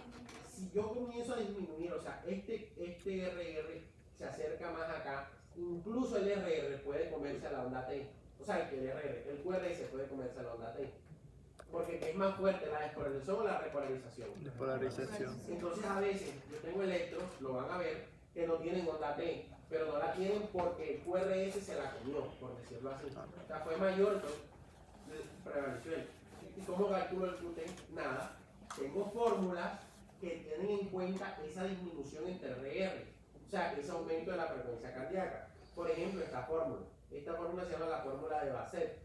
Si yo comienzo a disminuir, o sea, este RR se acerca más acá, incluso el RR puede comerse a la onda T. O sea, que el QRS puede comerse a la onda T. Porque es más fuerte la despolarización o la repolarización. Despolarización. Entonces a veces yo tengo electros, lo van a ver, que no tienen onda T, pero no la tienen porque el QRS se la comió, por decirlo así. O sea, fue mayor, entonces prevaleció él. ¿Y cómo calculo el QT? Nada. Tengo fórmulas que tienen en cuenta esa disminución entre RR, o sea, ese aumento de la frecuencia cardíaca. Por ejemplo, esta fórmula. Esta fórmula se llama la fórmula de Bassett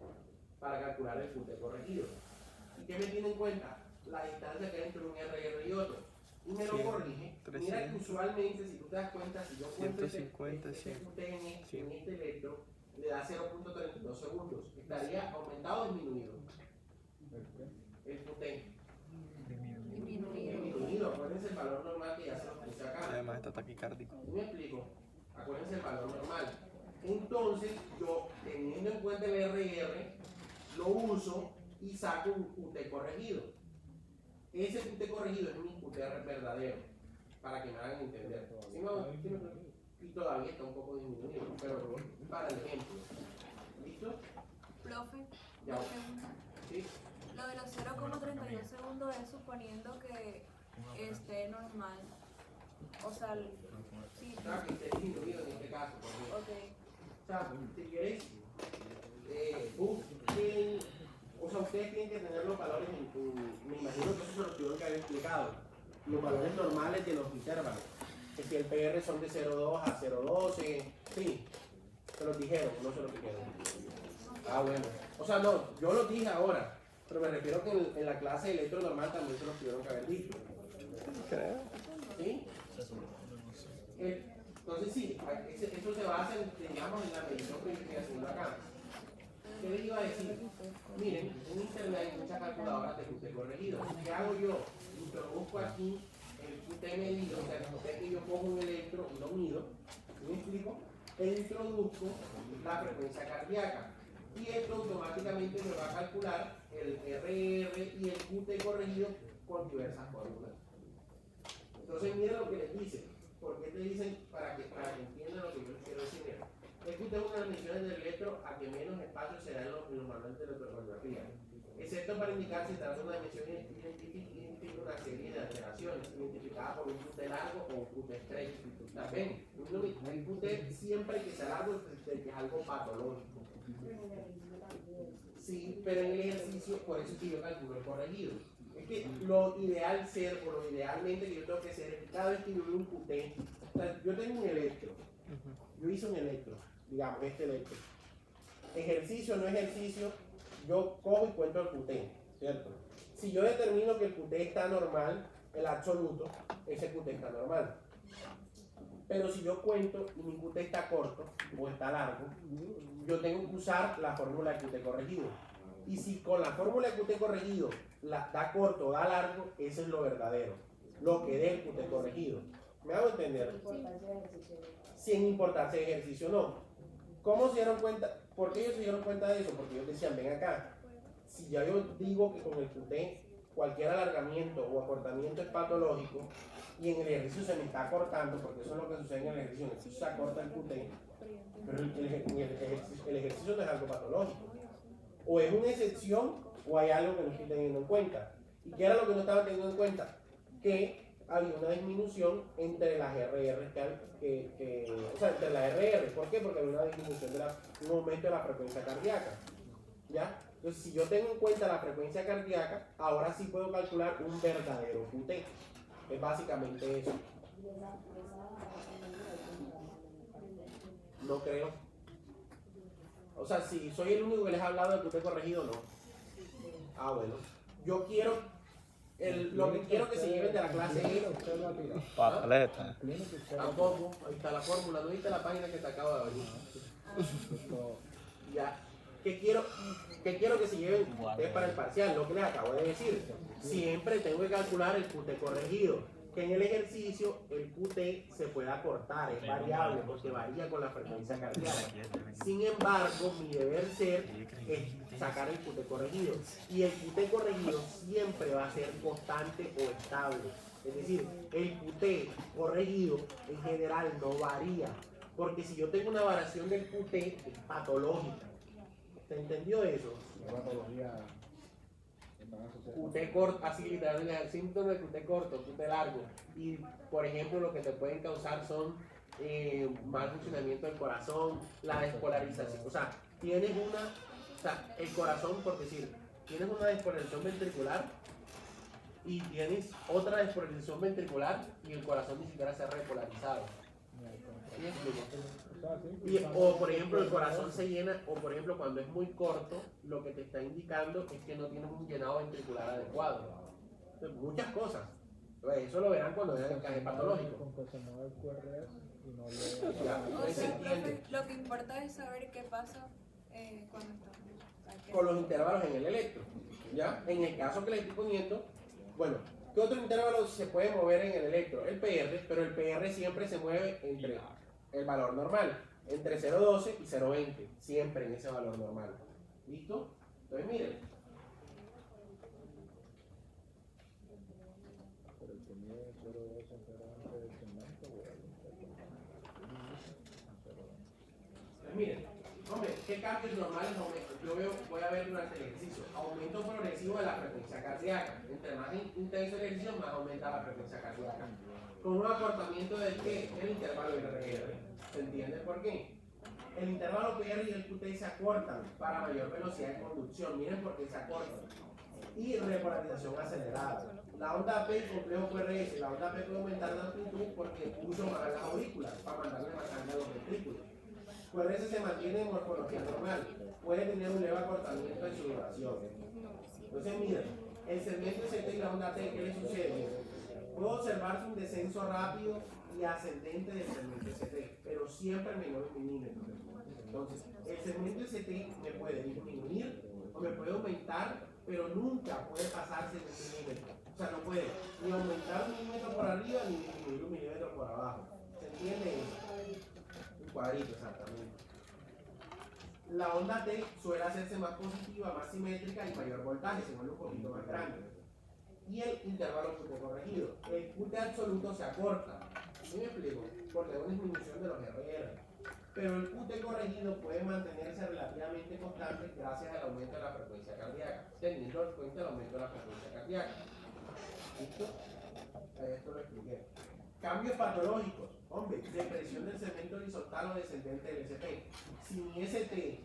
para calcular el QT corregido. ¿Y qué me tiene en cuenta? La distancia que hay entre un RR y otro. Y me lo corrige. Mira que usualmente, si tú te das cuenta, si yo cuento este QT en este electro, le da 0.32 segundos. Estaría aumentado o disminuido. El QT. Disminuido. Acuérdense el valor normal que ya se lo puse acá. Además está taquicárdico. ¿Me explico? Acuérdense el valor normal. Entonces, yo teniendo en cuenta el RR, lo uso y saco un QT corregido. Ese QT corregido es mi QT verdadero, para que me hagan entender. Y todavía está un poco disminuido, pero para el ejemplo. ¿Listo? Profe, Ya. una pregunta. ¿Sí? Lo de los 0,32 segundos es suponiendo que esté normal. O sea, sí. Claro que esté disminuido en este caso. Ok. O sea, si quieres, busquen, o sea, ustedes tienen que tener los valores, me imagino que eso se los tuvieron que haber explicado, los valores normales de los intervalos, que si el PR son de 0,2 a 0,12, sí, se los dijeron, no se los dijeron. Ah, bueno, o sea, no, yo los dije ahora, pero me refiero que en la clase de electro normal también se los tuvieron que haber dicho. Creo. ¿Sí? Entonces sí, eso se basa en, digamos, en la medición que yo estoy haciendo acá. ¿Qué les iba a decir? Miren, en internet hay muchas calculadoras de QT corregido. ¿Qué hago yo? Introduzco aquí el QT medido, o sea, el QT que yo cojo un electro y lo mido, ¿me explico? E introduzco la frecuencia cardíaca. Y esto automáticamente me va a calcular el RR y el QT corregido con diversas fórmulas. Entonces miren lo que les dicen. ¿Por qué te dicen? Para que entiendan lo que yo les quiero decir. Es que usted es una medición del electro refiero a que menos espacio se da en los manuales de electrografía, excepto para indicar si trata de una dimensión identifica una serie de alteraciones identificadas por un QT largo o un QT estrecho. También, el QT siempre que sea largo es algo patológico. Sí, pero en el ejercicio, por eso es que yo calculo el corregido. Es que lo ideal ser, o lo idealmente que yo tengo que hacer es que cada vez que yo veo un QT, o sea, yo tengo un electro, yo hice un electro, digamos, este electro. Ejercicio, no ejercicio, yo cojo y cuento el QT, ¿cierto? Si yo determino que el QT está normal, el absoluto, ese QT está normal. Pero si yo cuento y mi QT está corto o está largo, yo tengo que usar la fórmula de QT corregido. Y si con la fórmula de QT corregido da corto o da largo, eso es lo verdadero, lo que dé el QT corregido. ¿Me hago entender? Sin importancia de ejercicio no. ¿Cómo se dieron cuenta? ¿Por qué ellos se dieron cuenta de eso? Porque ellos decían, ven acá, si ya yo digo que con el QT cualquier alargamiento o acortamiento es patológico y en el ejercicio se me está cortando, porque eso es lo que sucede en el ejercicio, se acorta el QT, pero el ejercicio no es algo patológico. O es una excepción o hay algo que no estoy teniendo en cuenta. ¿Y qué era lo que no estaba teniendo en cuenta? Que había una disminución entre las RR, o sea, entre las RR. ¿Por qué? Porque había una disminución un aumento de la frecuencia cardíaca. ¿Ya? Entonces, si yo tengo en cuenta la frecuencia cardíaca, ahora sí puedo calcular un verdadero QT. Es básicamente eso. No creo. O sea, si soy el único que les ha hablado de QT corregido, no. Ah, bueno. Yo quiero, lo que quiero que se lleven de la clase es... Papeleta. Tampoco, ahí está la fórmula, no viste la página que te acabo de abrir. Ya. ¿Qué quiero que se lleven ustedes para el parcial? Lo que les acabo de decir. Siempre tengo que calcular el QT corregido. Que en el ejercicio el QT se puede acortar, es variable porque varía con la frecuencia cardíaca. Sin embargo, mi deber ser es sacar el QT corregido. Y el QT corregido siempre va a ser constante o estable. Es decir, el QT corregido en general no varía. Porque si yo tengo una variación del QT, es patológica. ¿Se entendió eso? La patología QT corto, así literalmente, el síntoma de QT corto, QT largo. Y por ejemplo, lo que te pueden causar son mal funcionamiento del corazón, la despolarización. O sea, el corazón, por decir, tienes una despolarización ventricular y tienes otra despolarización ventricular y el corazón ni siquiera se ha repolarizado. ¿Sí me explico? O por ejemplo el corazón se llena, o por ejemplo cuando es muy corto, lo que te está indicando es que no tienes un llenado ventricular adecuado. Entonces, muchas cosas. Entonces, eso lo verán cuando vean el caje patológico. Lo que importa es saber qué pasa cuando estamos. Con los intervalos en el electro. ¿Ya? En el caso que le estoy poniendo, bueno, ¿qué otro intervalo se puede mover en el electro? El PR, pero el PR siempre se mueve entre el valor normal, entre 0.12 y 0.20, siempre en ese valor normal. ¿Listo? Entonces miren. Miren, hombre, ¿qué cambios normales voy a ver durante el ejercicio? Aumento progresivo de la frecuencia cardíaca. Entre más intenso el ejercicio, más aumenta la frecuencia cardíaca. Con un acortamiento del ¿qué? El intervalo RR. ¿Se entiende por qué? El intervalo PR y el QT se acortan para mayor velocidad de conducción. Miren por qué se acortan. Y repolarización acelerada. La onda P, complejo QRS, la onda P puede aumentar de amplitud porque uso más las aurículas para mandarle más sangre a los ventrículos. QRS se mantiene en morfología normal, puede tener un leve acortamiento en su duración. Entonces miren, el segmento ST y la onda T, ¿qué le sucede? Puede observarse un descenso rápido y ascendente del segmento ST, pero siempre menor en milímetros. Entonces, el segmento ST me puede disminuir o me puede aumentar, pero nunca puede pasarse de un milímetro. O sea, no puede ni aumentar un milímetro por arriba ni disminuir un milímetro por abajo. ¿Se entiende eso? Cuadrito, exactamente. La onda T suele hacerse más positiva, más simétrica y mayor voltaje, se vuelve un poquito más grande. Y el intervalo QT corregido. El QT absoluto se acorta. ¿Sí me explico? Porque hay una disminución de los RR. pero el QT corregido puede mantenerse relativamente constante gracias al aumento de la frecuencia cardíaca, teniendo en cuenta el aumento de la frecuencia cardíaca. ¿Listo? Esto lo expliqué. Cambios patológicos. Hombre, depresión del segmento horizontal o descendente del ST. Si mi ST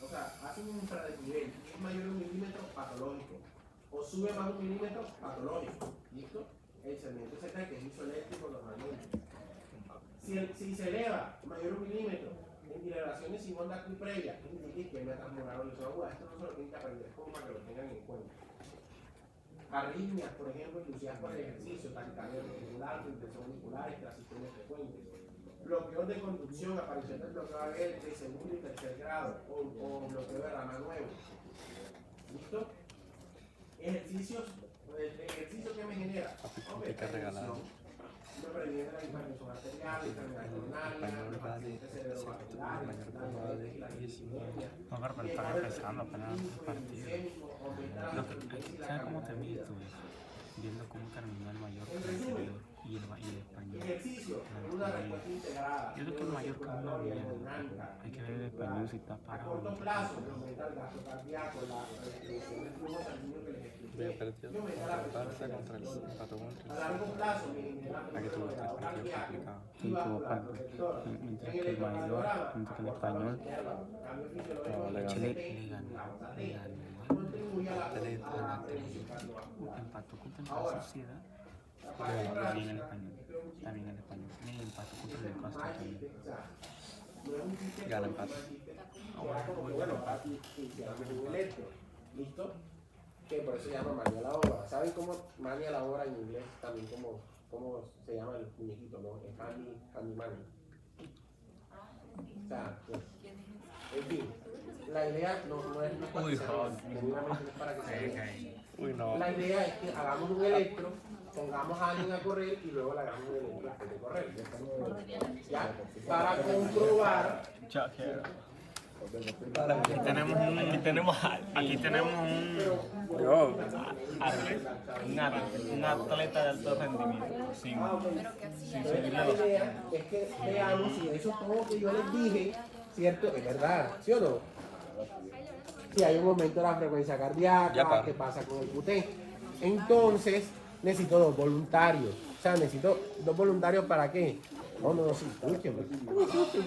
o sea, hace un infradesnivel y es mayor a 1 milímetro, patológico. O sube más de 1 milímetro, patológico. ¿Listo? El segmento ST, que es isoeléctrico normalmente. Si se eleva mayor a 1 milímetro en dilataciones sin onda Q previa, indica que me transmutaron el aguda. Esto no se lo tienen que aprender, es como para que lo tengan en cuenta. Arritmias, por ejemplo, inducidas por el ejercicio, taquicardia ventricular, hipertensión auricular, extrasistemias frecuentes. Bloqueos de conducción, aparición del bloqueo AV de segundo y tercer grado, o bloqueo de rama nuevo. ¿Listo? Ejercicios, el ejercicio que me genera. Hombre, me previene la hipertensión arterial, enfermedad coronaria, accidentes cerebrovasculares, la dislipidemia. No, pero están empezando apenas el partido. ¿Sabes cómo te mides tú eso? Viendo cómo terminó el mayor con el anterior y el español. Ejercicio, una respuesta integrada. Yo creo que el mayor con una mierda. Hay que ver el español si está A parado. corto plazo, aumenta el gasto cardíaco, la restricción del flujo sanguíneo que les expliqué, y aumenta la presión arterial. A largo plazo, me genera un acelerador cardíaco y válvula protectora. Mientras En el que el mayor, electrocardiograma, mientras que el acorta los español, intervalos. Cambio fisiológico le del ganó, ST, le ganó, la OSAT, le ganó. contribuye a la prevención cardiovascular. Empató contra la Ahora, sociedad. la parte Está bien el práctica, español. esto es un Está bien el español. Y empató contra el chiste Newcastle más también. chiste, o sea, no es un chiste, Gana pero empate. es un chiste. Era como que, bueno, para ti, hiciéramos un electro, ¿listo? Que por eso se llama Mania la obra. ¿Saben cómo Mania la obra en inglés también cómo se llama el muñequito, no? Es Handy Mania. O sea, pues, en fin, la idea no es para que sea genuinamente no es para que sea. Uy, no. La idea es que hagamos un electro, pongamos a alguien a correr y luego le hagamos un electro después de correr. ¿Ya? Para comprobar. Aquí tenemos un atleta de alto rendimiento. Sin, Entonces, la idea es que veamos si eso todo que yo les dije, ¿cierto? Es verdad, ¿sí o no? Si hay un aumento de la frecuencia cardíaca, ¿qué pasa con el QT? Entonces, necesito 2 voluntarios. O sea, necesito 2 voluntarios ¿para qué? No, sí, escúcheme.